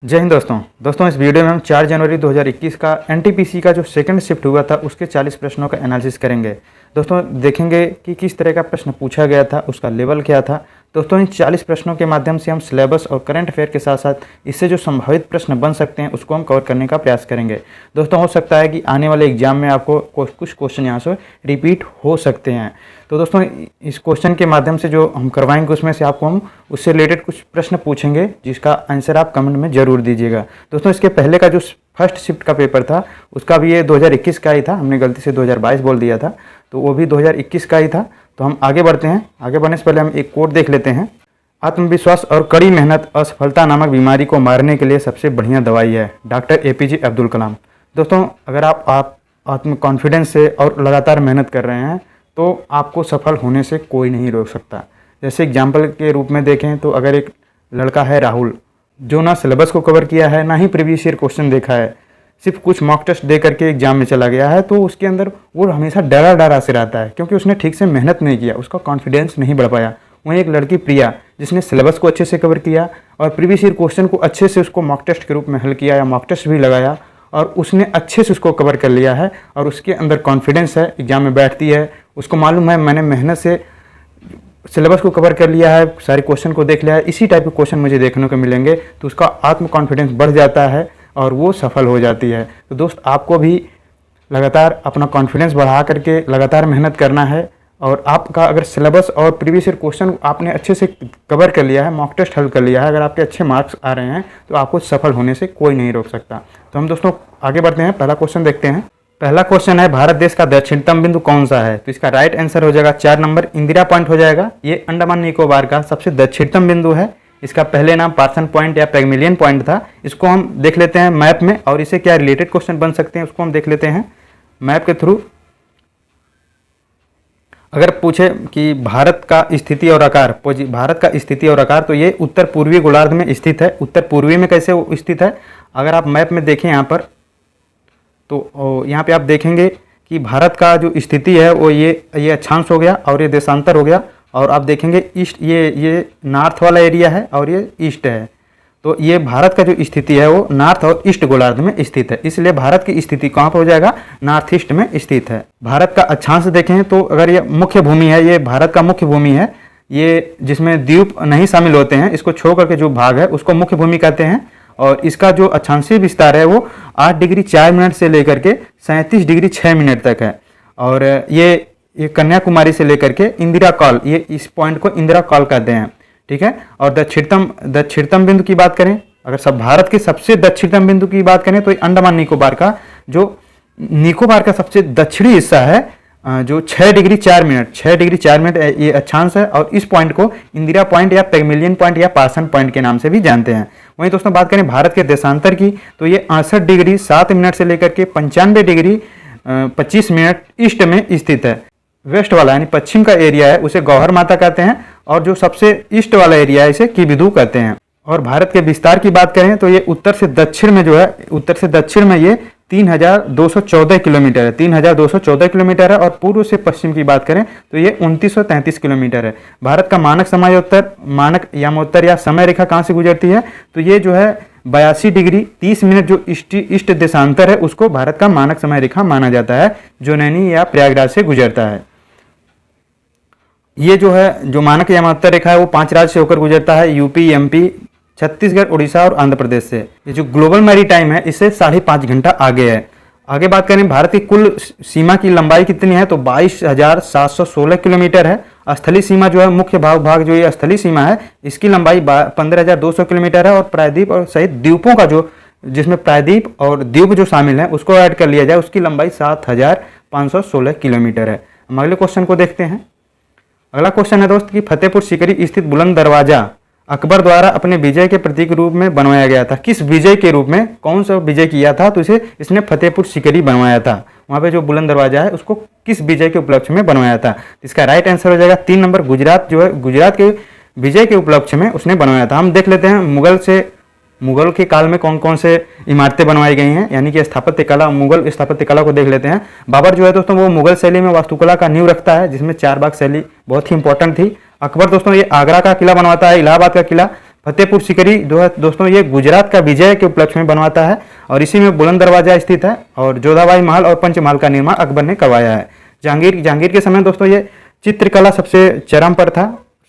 जय हिंद दोस्तों इस वीडियो में हम 4 जनवरी 2021 का एनटीपीसी का जो सेकंड शिफ्ट हुआ था उसके 40 प्रश्नों का एनालिसिस करेंगे। दोस्तों देखेंगे कि किस तरह का प्रश्न पूछा गया था, उसका लेवल क्या था। दोस्तों इन 40 प्रश्नों के माध्यम से हम सिलेबस और करंट अफेयर के साथ साथ इससे जो संभावित प्रश्न बन सकते हैं उसको हम कवर करने का प्रयास करेंगे। दोस्तों हो सकता है कि आने वाले एग्जाम में आपको कुछ क्वेश्चन यहाँ से रिपीट हो सकते हैं। तो दोस्तों इस क्वेश्चन के माध्यम से जो हम करवाएंगे उसमें से आपको हम उससे रिलेटेड कुछ प्रश्न पूछेंगे जिसका आंसर आप कमेंट में ज़रूर दीजिएगा। दोस्तों इसके पहले का जो फर्स्ट शिफ्ट का पेपर था उसका भी ये 2021 का ही था, हमने गलती से 2022 बोल दिया था, तो वो भी 2021 का ही था। तो हम आगे बढ़ते हैं। आगे बढ़ने से पहले हम एक कोट देख लेते हैं। आत्मविश्वास और कड़ी मेहनत असफलता नामक बीमारी को मारने के लिए सबसे बढ़िया दवाई है, डॉक्टर एपीजे अब्दुल कलाम। दोस्तों अगर आप आत्म कॉन्फिडेंस से और लगातार मेहनत कर रहे हैं तो आपको सफल होने से कोई नहीं रोक सकता। जैसे एग्जाम्पल के रूप में देखें तो अगर एक लड़का है राहुल, जो ना सिलेबस को कवर किया है ना ही प्रीवियस ईयर क्वेश्चन देखा है, सिर्फ कुछ मॉक टेस्ट दे करके एग्जाम में चला गया है, तो उसके अंदर वो हमेशा डरा से रहता है क्योंकि उसने ठीक से मेहनत नहीं किया, उसका कॉन्फिडेंस नहीं बढ़ पाया। वहीं एक लड़की प्रिया जिसने सिलेबस को अच्छे से कवर किया और प्रीवियस ईयर क्वेश्चन को अच्छे से उसको मॉक टेस्ट के रूप में हल किया या मॉक टेस्ट भी लगाया और उसने अच्छे से उसको कवर कर लिया है और उसके अंदर कॉन्फिडेंस है, एग्जाम में बैठती है, उसको मालूम है मैंने मेहनत से सिलेबस को कवर कर लिया है, सारे क्वेश्चन को देख लिया है, इसी टाइप के क्वेश्चन मुझे देखने को मिलेंगे, तो उसका आत्म कॉन्फिडेंस बढ़ जाता है और वो सफल हो जाती है। तो दोस्त आपको भी लगातार अपना कॉन्फिडेंस बढ़ा करके लगातार मेहनत करना है और आपका अगर सिलेबस और प्रीवियस ईयर क्वेश्चन आपने अच्छे से कवर कर लिया है, मॉक टेस्ट हल कर लिया है, अगर आपके अच्छे मार्क्स आ रहे हैं तो आपको सफल होने से कोई नहीं रोक सकता। तो हम दोस्तों आगे बढ़ते हैं, पहला क्वेश्चन देखते हैं। पहला क्वेश्चन है भारत देश का दक्षिणतम बिंदु कौन सा है? तो इसका राइट आंसर हो जाएगा 4 नंबर इंदिरा पॉइंट हो जाएगा। ये अंडमान निकोबार का सबसे दक्षिणतम बिंदु है। इसका पहले नाम पार्सन पॉइंट या पैगमिलियन पॉइंट था। इसको हम देख लेते हैं मैप में और इसे क्या रिलेटेड क्वेश्चन बन सकते हैं उसको हम देख लेते हैं मैप के थ्रू। अगर पूछे कि भारत का स्थिति और आकार, भारत का स्थिति और आकार, तो ये उत्तर पूर्वी गोलार्ध में स्थित है। उत्तर पूर्वी में कैसे स्थित है? अगर आप मैप में देखें यहाँ पर तो यहाँ पे आप देखेंगे कि भारत का जो स्थिति है वो ये अक्षांश हो गया और ये देशांतर हो गया और आप देखेंगे ईस्ट, ये नॉर्थ वाला एरिया है और ये ईस्ट है। तो ये भारत का जो स्थिति है वो नॉर्थ और ईस्ट गोलार्ध में स्थित है, इसलिए भारत की स्थिति कहाँ पर हो जाएगा? नॉर्थ ईस्ट में स्थित है। भारत का अक्षांश देखें तो अगर ये मुख्य भूमि है, ये भारत का मुख्य भूमि है, ये जिसमें द्वीप नहीं शामिल होते हैं, इसको छोड़ करके जो भाग है उसको मुख्य भूमि कहते हैं। और इसका जो अक्षांशीय विस्तार है वो 8 डिग्री 4 मिनट से लेकर के 37 डिग्री 6 मिनट तक है। और ये कन्याकुमारी से लेकर के इंदिरा कॉल, ये इस पॉइंट को इंदिरा कॉल कहते हैं, ठीक है। और दक्षिणतम बिंदु की बात करें, अगर सब भारत के सबसे दक्षिणतम बिंदु की बात करें तो अंडमान निकोबार का, जो निकोबार का सबसे दक्षिणी हिस्सा है, जो 6 डिग्री 4 मिनट ये अक्षांश है और इस पॉइंट को इंदिरा पॉइंट या पैगमिलियन पॉइंट या पार्सन पॉइंट के नाम से भी जानते हैं। वहीं दोस्तों बात करें भारत के देशांतर की तो ये 68 डिग्री 7 मिनट से लेकर के 95 डिग्री 25 मिनट ईस्ट में स्थित है। वेस्ट वाला यानी पश्चिम का एरिया है उसे गौहर माता कहते हैं और जो सबसे ईस्ट वाला एरिया है इसे किबिधु कहते हैं। और भारत के विस्तार की बात करें तो ये उत्तर से दक्षिण में ये 3214 किलोमीटर है, 3214 किलोमीटर है। और पूर्व से पश्चिम की बात करें तो ये 2933 किलोमीटर है। भारत का मानक यामोत्तर या समय रेखा कहाँ से गुजरती है? तो ये जो है 82 डिग्री 30 मिनट जो ईस्ट देशांतर है उसको भारत का मानक समय रेखा माना जाता है, जो नैनी या प्रयागराज से गुजरता है। ये जो है जो मानक यामोत्तर रेखा है वो 5 राज्य से होकर गुजरता है, यूपी, एमपी, छत्तीसगढ़, उड़ीसा और आंध्र प्रदेश से। ये जो ग्लोबल मैरी टाइम है इससे 5.5 घंटा आगे है। आगे बात करें भारत की कुल सीमा की लंबाई कितनी है? तो 22,716 किलोमीटर है। स्थलीय सीमा जो है मुख्य भाग जो ये स्थलीय सीमा है इसकी लंबाई 15,200 किलोमीटर है। और प्रायद्वीप और सहित द्वीपों का जो, जिसमें प्रायद्वीप और द्वीप जो शामिल है उसको ऐड कर लिया जाए, उसकी लंबाई 7,516 किलोमीटर है। हम अगले क्वेश्चन को देखते हैं। अगला क्वेश्चन है दोस्त कि फतेहपुर सीकरी स्थित बुलंद दरवाजा अकबर द्वारा अपने विजय के प्रतीक रूप में बनवाया गया था। किस विजय के रूप में, कौन सा विजय किया था? तो इसने फतेहपुर सीकरी बनवाया था। वहाँ पे जो बुलंद दरवाजा है उसको किस विजय के उपलक्ष्य में बनवाया था? इसका राइट आंसर हो जाएगा 3 नंबर गुजरात, जो है गुजरात के विजय के उपलक्ष्य में उसने बनवाया था। हम देख लेते हैं मुगल के काल में कौन कौन से इमारतें बनवाई गई हैं, यानी कि स्थापत्य कला, मुगल स्थापत्य कला को देख लेते हैं। बाबर जो है दोस्तों वो मुगल शैली में वास्तुकला का नींव रखता है, जिसमें 4 बाग शैली बहुत ही इंपॉर्टेंट थी। अकबर दोस्तों ये आगरा का किला बनवाता है, इलाहाबाद का किला, फतेहपुर सीकरी दोस्तों ये गुजरात का विजय के उपलक्ष्य में बनवाता है और इसी में बुलंद दरवाजा स्थित है और जोधाबाई महल और पंचमहल का निर्माण अकबर ने करवाया है। जहांगीर के समय दोस्तों ये चित्रकला सबसे चरम पर था,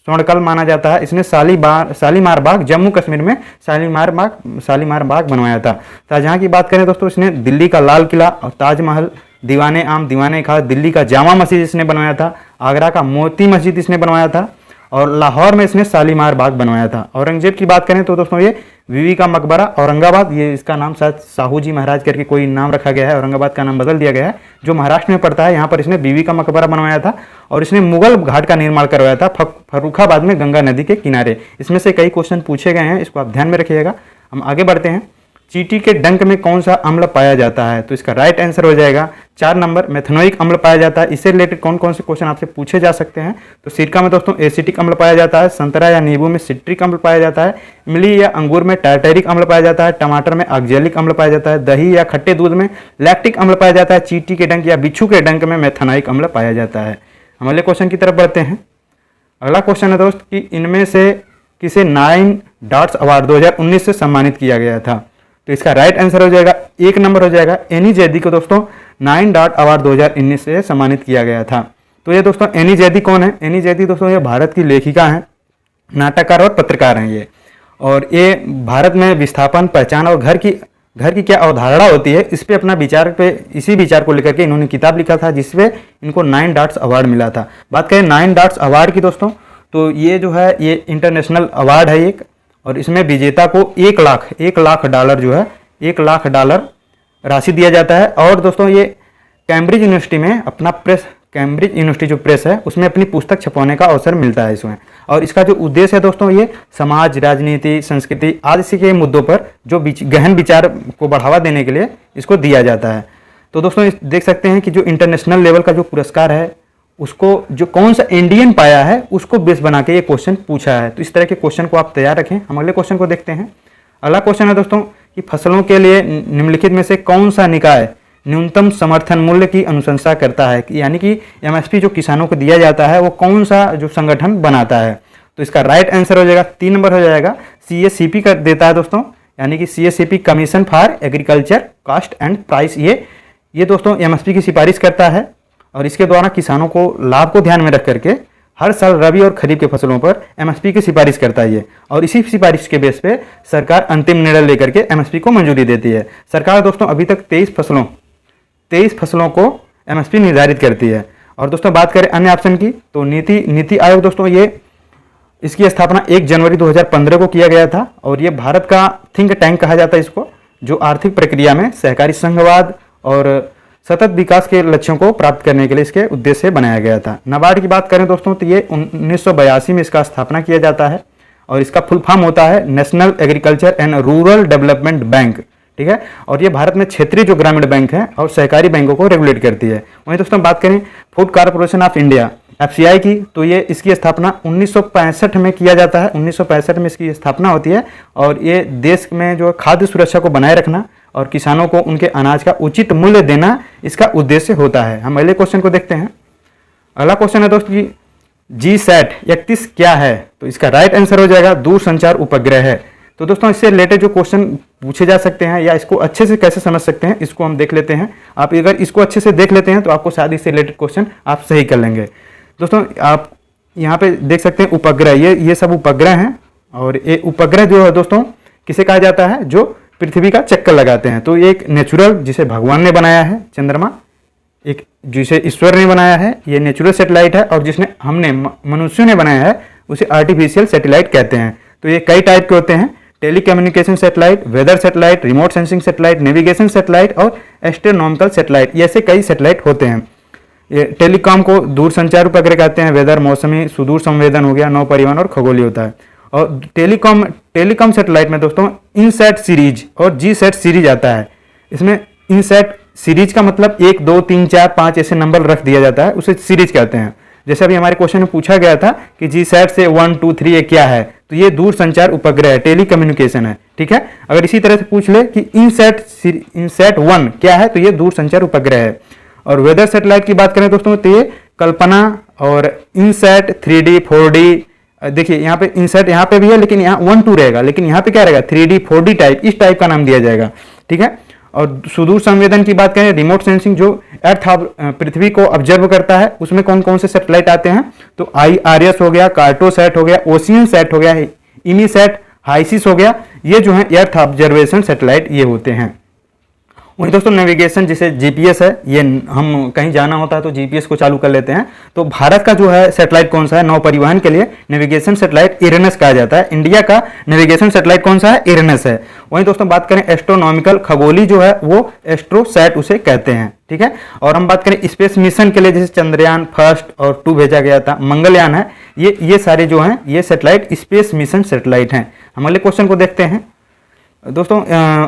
स्वर्णकाल माना जाता है। इसने शालीमार बाग जम्मू कश्मीर में शालीमार बाग बनवाया था। शाहजहां की बात करें दोस्तों, इसने दिल्ली का लाल किला और ताजमहल, दीवाने आम दीवाने खास, दिल्ली का जामा मस्जिद इसने बनवाया था, आगरा का मोती मस्जिद इसने बनवाया था और लाहौर में इसने शालीमार बाग बनवाया था। औरंगजेब की बात करें तो दोस्तों ये बीवी का मकबरा औरंगाबाद, ये इसका नाम शायद साहू जी महाराज करके कोई नाम रखा गया है, औरंगाबाद का नाम बदल दिया गया है, जो महाराष्ट्र में पड़ता है। यहाँ पर इसने बीवी का मकबरा बनवाया था और इसने मुगल घाट का निर्माण करवाया था फर्रुखाबाद में गंगा नदी के किनारे। इसमें से कई क्वेश्चन पूछे गए हैं, इसको आप ध्यान में रखिएगा। हम आगे बढ़ते हैं। चींटी के डंक में कौन सा अम्ल पाया जाता है? तो इसका राइट आंसर हो जाएगा 4 नंबर मेथनोइक अम्ल पाया जाता है। इससे रिलेटेड कौन कौन से क्वेश्चन आपसे पूछे जा सकते हैं? तो सिरका में दोस्तों एसिटिक अम्ल पाया जाता है, संतरा या नींबू में सिट्रिक अम्ल पाया जाता है, इमली या अंगूर में टार्टरिक अम्ल पाया जाता है, टमाटर में ऑक्जेलिक अम्ल पाया जाता है, दही या खट्टे दूध में लैक्टिक अम्ल पाया जाता है, चींटी के डंक या बिच्छू के डंक में मेथनोइक अम्ल पाया जाता है। हम अगले क्वेश्चन की तरफ बढ़ते हैं। अगला क्वेश्चन है दोस्त कि इनमें से किसे 9 डॉट्स अवार्ड 2019 से सम्मानित किया गया था? तो इसका राइट आंसर हो जाएगा 1 नंबर हो जाएगा एनी जैदी को दोस्तों 9 डॉट अवार्ड 2019 से सम्मानित किया गया था। तो ये दोस्तों एनी जैदी कौन है? एनी जैदी दोस्तों ये भारत की लेखिका हैं, नाटककार और पत्रकार हैं ये, और ये भारत में विस्थापन, पहचान और घर की क्या अवधारणा होती है इस पे अपना इसी विचार को लेकर के इन्होंने किताब लिखा था, जिसपे इनको 9 डॉट्स अवार्ड मिला था। बात करें 9 डॉट्स अवार्ड की दोस्तों, तो ये जो है ये इंटरनेशनल अवार्ड है एक, और इसमें विजेता को 1 लाख डॉलर जो है 1 लाख डॉलर राशि दिया जाता है। और दोस्तों ये कैम्ब्रिज यूनिवर्सिटी में अपना कैम्ब्रिज यूनिवर्सिटी जो प्रेस है उसमें अपनी पुस्तक छपवाने का अवसर मिलता है इसमें। और इसका जो उद्देश्य है दोस्तों ये समाज, राजनीति, संस्कृति आदि के मुद्दों पर जो गहन विचार को बढ़ावा देने के लिए इसको दिया जाता है। तो दोस्तों देख सकते हैं कि जो इंटरनेशनल लेवल का जो पुरस्कार है उसको जो कौन सा इंडियन पाया है उसको बेस बना के ये क्वेश्चन पूछा है। तो इस तरह के क्वेश्चन को आप तैयार रखें। हम अगले क्वेश्चन को देखते हैं। अगला क्वेश्चन है दोस्तों कि फसलों के लिए निम्नलिखित में से कौन सा निकाय न्यूनतम समर्थन मूल्य की अनुशंसा करता है, यानी कि एमएसपी जो किसानों को दिया जाता है वो कौन सा जो संगठन बनाता है? तो इसका राइट आंसर हो जाएगा 3 नंबर हो जाएगा CACP का देता है दोस्तों, यानी कि CACP commission for agriculture cost and price. ये दोस्तों एमएसपी की सिफारिश करता है और इसके द्वारा किसानों को लाभ को ध्यान में रख करके हर साल रबी और खरीफ के फसलों पर एमएसपी की सिफारिश करता है ये, और इसी सिफारिश के बेस पे सरकार अंतिम निर्णय लेकर के एमएसपी को मंजूरी देती है। सरकार दोस्तों अभी तक 23 फसलों को एमएसपी निर्धारित करती है। और दोस्तों बात करें अन्य ऑप्शन की, तो नीति आयोग दोस्तों इसकी स्थापना 1 जनवरी 2015 को किया गया था और ये भारत का थिंक टैंक कहा जाता है इसको, जो आर्थिक प्रक्रिया में सहकारी संघवाद और सतत विकास के लक्ष्यों को प्राप्त करने के लिए इसके उद्देश्य से बनाया गया था। नाबार्ड की बात करें दोस्तों तो ये 1982 में इसका स्थापना किया जाता है और इसका फुल फॉर्म होता है national agriculture and rural development bank, ठीक है। और ये भारत में क्षेत्रीय जो ग्रामीण बैंक है और सहकारी बैंकों को रेगुलेट करती है। वहीं दोस्तों बात करें food corporation of India FCI की, तो ये इसकी स्थापना 1965 में किया जाता है। 1965 में इसकी स्थापना होती है और ये देश में जो खाद्य सुरक्षा को बनाए रखना और किसानों को उनके अनाज का उचित मूल्य देना इसका उद्देश्य होता है। हम अगले क्वेश्चन को देखते हैं। अगला क्वेश्चन है दोस्तों कि GSAT 31 क्या है? तो इसका राइट आंसर हो जाएगा दूरसंचार उपग्रह है। तो दोस्तों इससे रिलेटेड जो क्वेश्चन पूछे जा सकते हैं या इसको अच्छे से कैसे समझ सकते हैं इसको हम देख लेते हैं। आप अगर इसको अच्छे से देख लेते हैं तो आपको शायद इससे रिलेटेड क्वेश्चन आप सही कर लेंगे। दोस्तों आप यहाँ पे देख सकते हैं उपग्रह, ये सब उपग्रह हैं और ये उपग्रह जो है दोस्तों किसे कहा जाता है? जो पृथ्वी का चक्कर लगाते हैं। तो ये एक नेचुरल जिसे भगवान ने बनाया है चंद्रमा, एक जिसे ईश्वर ने बनाया है ये नेचुरल सैटेलाइट है, और जिसने हमने मनुष्यों ने बनाया है उसे आर्टिफिशियल सैटेलाइट कहते हैं। तो ये कई टाइप के होते हैं, telecommunication satellite, weather satellite, remote sensing satellite, navigation satellite और एस्ट्रोनॉमिकल सैटेलाइट, ये ऐसे कई सैटेलाइट होते हैं। ये टेलीकॉम को दूरसंचार उपग्रह कहते हैं, वेदर मौसमी, सुदूर संवेदन हो गया, नौ परिवहन और खगोलीय होता है। और टेलीकॉम सैटेलाइट में दोस्तों इनसैट सीरीज और GSAT सीरीज आता है। इसमें इनसैट सीरीज का मतलब 1 2 3 4 5 ऐसे नंबर रख दिया जाता है, उसे सीरीज कहते हैं। जैसे अभी हमारे क्वेश्चन में पूछा गया था कि GSAT से 1 2 3 ये क्या है, तो ये दूरसंचार उपग्रह है, टेलीकम्युनिकेशन है, ठीक है। अगर इसी तरह से पूछ ले कि इनसैट 1 क्या है, तो ये दूरसंचार उपग्रह है। और वेदर सैटेलाइट की बात करें दोस्तों तो ये कल्पना और इनसैट 3D 4D देखिए यहाँ पे इंसर्ट यहाँ पे भी है, लेकिन यहाँ 1 2 रहेगा, लेकिन यहाँ पे क्या रहेगा 3D 4D टाइप, इस टाइप का नाम दिया जाएगा, ठीक है। और सुदूर संवेदन की बात करें, रिमोट सेंसिंग, जो अर्थ पृथ्वी को ऑब्जर्व करता है, उसमें कौन कौन से सैटेलाइट आते हैं, तो IRS हो गया, कार्टोसैट हो गया, ओशियन सैट हो गया, इमीसैट, हाइसिस हो गया, ये जो है अर्थ ऑब्जर्वेशन सैटेलाइट ये होते हैं। वही दोस्तों नेविगेशन जिसे जीपीएस है, ये हम कहीं जाना होता है तो जीपीएस को चालू कर लेते हैं। तो भारत का जो है सैटेलाइट कौन सा है नौ परिवहन के लिए, नेविगेशन सैटेलाइट इरेनस कहा जाता है। इंडिया का नेविगेशन सैटेलाइट कौन सा है, इरेनस है। वहीं दोस्तों बात करें एस्ट्रोनॉमिकल, खगोली जो है वो एस्ट्रोसैट उसे कहते हैं, ठीक है। और हम बात करें स्पेस मिशन के लिए, जैसे चंद्रयान 1 और 2 भेजा गया था, मंगलयान है, ये सारे जो हैं ये सैटेलाइट स्पेस मिशन सैटेलाइट हैं। हम अगले क्वेश्चन को देखते हैं। दोस्तों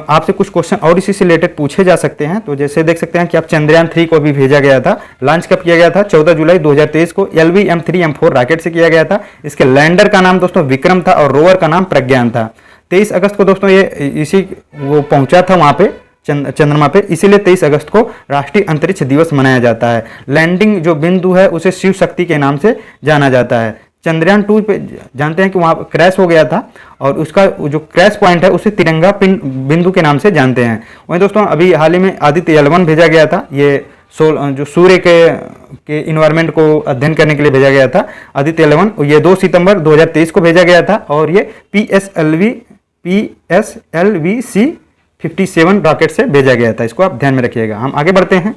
आपसे कुछ क्वेश्चन और इसी से रिलेटेड पूछे जा सकते हैं। तो जैसे देख सकते हैं कि आप चंद्रयान 3 को भी भेजा गया था, लॉन्च कब किया गया था, 14 जुलाई 2023 को LV-M3-M4 रॉकेट से किया गया था। इसके लैंडर का नाम दोस्तों विक्रम था और रोवर का नाम प्रज्ञान था। 23 अगस्त को दोस्तों ये इसी वो पहुंचा था वहां पे चंद्रमा पे, इसीलिए 23 अगस्त को राष्ट्रीय अंतरिक्ष दिवस मनाया जाता है। लैंडिंग जो बिंदु है उसे शिव शक्ति के नाम से जाना जाता है। चंद्रयान 2 पे जानते हैं कि वहाँ क्रैश हो गया था और उसका जो क्रैश पॉइंट है उसे तिरंगा बिंदु के नाम से जानते हैं। वहीं दोस्तों अभी हाल ही में आदित्य L1 भेजा गया था, ये जो सूर्य के इन्वायरमेंट को अध्ययन करने के लिए भेजा गया था आदित्य L1, ये 2 सितंबर 2023 को भेजा गया था और ये PSLV-C-57 रॉकेट से भेजा गया था। इसको आप ध्यान में रखिएगा। हम आगे बढ़ते हैं।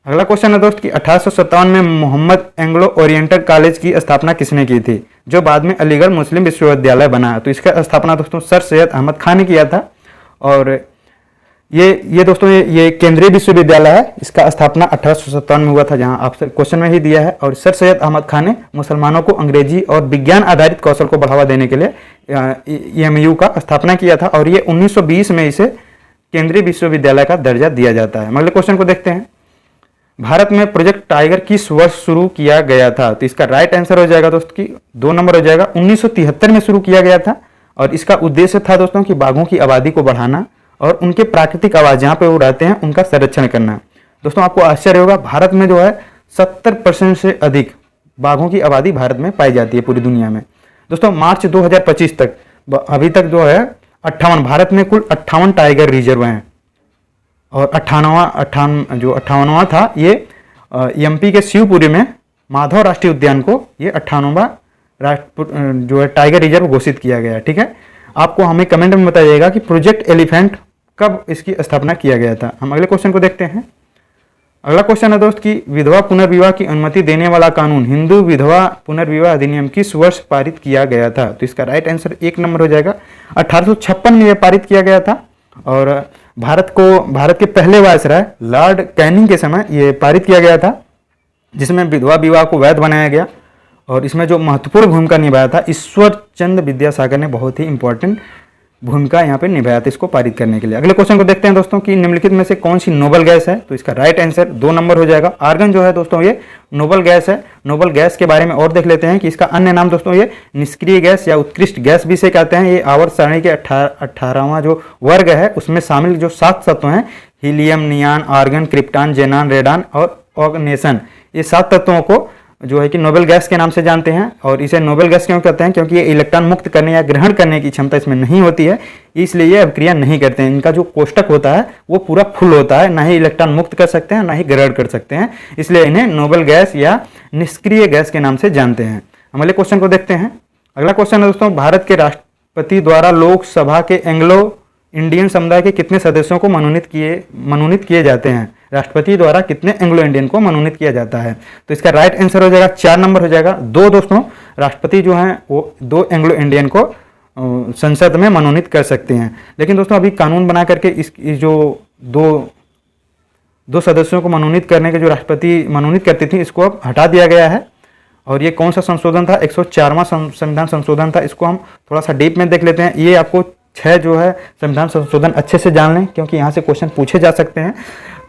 अगला क्वेश्चन है दोस्त कि 1857 में मोहम्मद एंग्लो ओरिएंटल कॉलेज की स्थापना किसने की थी, जो बाद में अलीगढ़ मुस्लिम विश्वविद्यालय बना। तो इसका स्थापना दोस्तों सर सैयद अहमद खान ने किया था। और ये दोस्तों ये केंद्रीय विश्वविद्यालय है, इसका स्थापना 1857 में हुआ था, जहां आपसे क्वेश्चन में ही दिया है। और सर सैयद अहमद खान ने मुसलमानों को अंग्रेजी और विज्ञान आधारित कौशल को बढ़ावा देने के लिए EMU का स्थापना किया था और ये 1920 में इसे केंद्रीय विश्वविद्यालय का दर्जा दिया जाता है। अगले क्वेश्चन को देखते हैं। भारत में प्रोजेक्ट टाइगर किस वर्ष शुरू किया गया था, तो इसका राइट आंसर हो जाएगा दोस्तों की 2 नंबर हो जाएगा, 1973 में शुरू किया गया था। और इसका उद्देश्य था दोस्तों कि बाघों की आबादी को बढ़ाना और उनके प्राकृतिक आवास जहाँ पे वो रहते हैं उनका संरक्षण करना। दोस्तों आपको आश्चर्य होगा, भारत में जो है 70% से अधिक बाघों की आबादी भारत में पाई जाती है पूरी दुनिया में। दोस्तों मार्च 2025 तक अभी तक जो है 58 भारत में कुल 58 टाइगर रिजर्व हैं और 58वां था ये MP के शिवपुरी में माधव राष्ट्रीय उद्यान को ये 58वां जो है टाइगर रिजर्व घोषित किया गया, ठीक है। आपको हमें कमेंट में बताइएगा कि प्रोजेक्ट एलिफेंट कब इसकी स्थापना किया गया था। हम अगले क्वेश्चन को देखते हैं। अगला क्वेश्चन है दोस्त कि विधवा पुनर्विवाह की अनुमति देने वाला कानून हिंदू विधवा पुनर्विवाह अधिनियम किस वर्ष पारित किया गया था, तो इसका राइट आंसर 1 नंबर हो जाएगा, 1856 में यह पारित किया गया था। और भारत के पहले वायसराय लॉर्ड कैनिंग के समय ये पारित किया गया था, जिसमें विधवा विवाह को वैध बनाया गया। और इसमें जो महत्वपूर्ण भूमिका निभाया था ईश्वर चंद्र विद्यासागर ने, बहुत ही इंपॉर्टेंट भूमिका यहाँ पे निभाया था इसको पारित करने के लिए। अगले क्वेश्चन को देखते हैं दोस्तों कि निम्नलिखित में से कौन सी नोबल गैस है, तो इसका राइट आंसर 2 नंबर हो जाएगा। आर्गन जो है दोस्तों ये नोबल गैस है। नोबल गैस के बारे में और देख लेते हैं कि इसका अन्य नाम दोस्तों ये निष्क्रिय गैस या उत्कृष्ट गैस भी से कहते हैं। ये आवर्त सारणी के 18वां जो वर्ग है उसमें शामिल जो 7 तत्व हैं, हीलियम, नियान, आर्गन, क्रिप्टॉन, जेनान, रेडान और ऑर्गनेसन, ये 7 तत्वों को जो है कि नोबेल गैस के नाम से जानते हैं। और इसे नोबेल गैस क्यों कहते हैं, क्योंकि ये इलेक्ट्रॉन मुक्त करने या ग्रहण करने की क्षमता इसमें नहीं होती है, इसलिए ये अभिक्रिया नहीं करते हैं। इनका जो कोष्टक होता है वो पूरा फुल होता है, ना ही इलेक्ट्रॉन मुक्त कर सकते हैं ना ही ग्रहण कर सकते हैं, इसलिए इन्हें नोबेल गैस या निष्क्रिय गैस के नाम से जानते हैं। हम अगले क्वेश्चन को देखते हैं। अगला क्वेश्चन है दोस्तों, भारत के राष्ट्रपति द्वारा लोकसभा के एंग्लो इंडियन समुदाय के कितने सदस्यों को मनोनीत किए जाते हैं, राष्ट्रपति द्वारा कितने एंग्लो इंडियन को मनोनीत किया जाता है, तो इसका राइट आंसर हो जाएगा 4 नंबर हो जाएगा। 2 दोस्तों राष्ट्रपति जो हैं वो 2 एंग्लो इंडियन को संसद में मनोनीत कर सकते हैं। लेकिन दोस्तों अभी कानून बना करके इस जो दो सदस्यों को मनोनीत करने के जो राष्ट्रपति मनोनीत करती थी इसको अब हटा दिया गया है। और ये कौन सा संशोधन था, 104वां संविधान संशोधन था। इसको हम थोड़ा सा डीप में देख लेते हैं। ये आपको 6 जो है संविधान संशोधन अच्छे से जान लें, क्योंकि यहाँ से क्वेश्चन पूछे जा सकते हैं।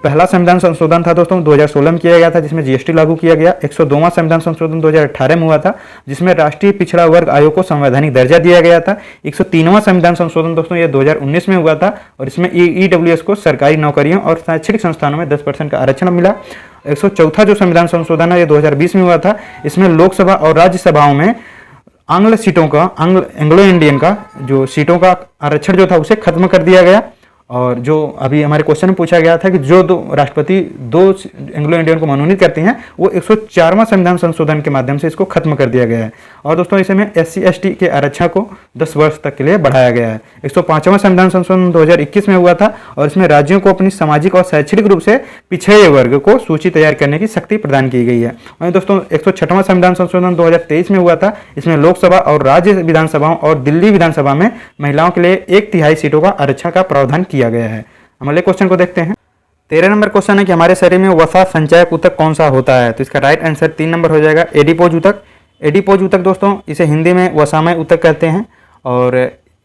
पहला संविधान संशोधन था दोस्तों 2016 में किया गया था, जिसमें GST लागू किया गया। 102वां संविधान संशोधन 2018 में हुआ था, जिसमें राष्ट्रीय पिछड़ा वर्ग आयोग को संवैधानिक दर्जा दिया गया था। 103वां संविधान संशोधन दोस्तों ये 2019 में हुआ था, और इसमें EWS को सरकारी नौकरियों और शैक्षणिक संस्थानों में 10% का आरक्षण मिला। 104 जो संविधान संशोधन है ये 2020 में हुआ था। इसमें लोकसभा और राज्यसभाओं में आंग्ल सीटों का एंग्लो इंडियन का जो सीटों का आरक्षण जो था उसे खत्म कर दिया गया। और जो अभी हमारे क्वेश्चन में पूछा गया था कि जो दो राष्ट्रपति दो एंग्लो इंडियन को मनोनीत करते हैं, वो 104वां संविधान संशोधन के माध्यम से इसको खत्म कर दिया गया है। और दोस्तों इसमें SC/ST के आरक्षण को 10 वर्ष तक के लिए बढ़ाया गया है। 105वां संविधान संशोधन 2021 में हुआ था और इसमें राज्यों को अपनी सामाजिक और शैक्षणिक रूप से पिछड़े वर्ग को सूची तैयार करने की शक्ति प्रदान की गई है। वहीं दोस्तों 106वां संविधान संशोधन 2023 में हुआ था। इसमें लोकसभा और राज्य विधानसभाओं और दिल्ली विधानसभा में महिलाओं के लिए 1/3 सीटों का आरक्षण का प्रावधान किया गया है। हम अगले क्वेश्चन को देखते हैं। 13 नंबर क्वेश्चन है कि हमारे शरीर में वसा संचयक ऊतक कौन सा होता है? तो इसका राइट आंसर 3 नंबर हो जाएगा, एडिपोज ऊतक। एडिपोज ऊतक दोस्तों इसे हिंदी में वसामय ऊतक कहते हैं। और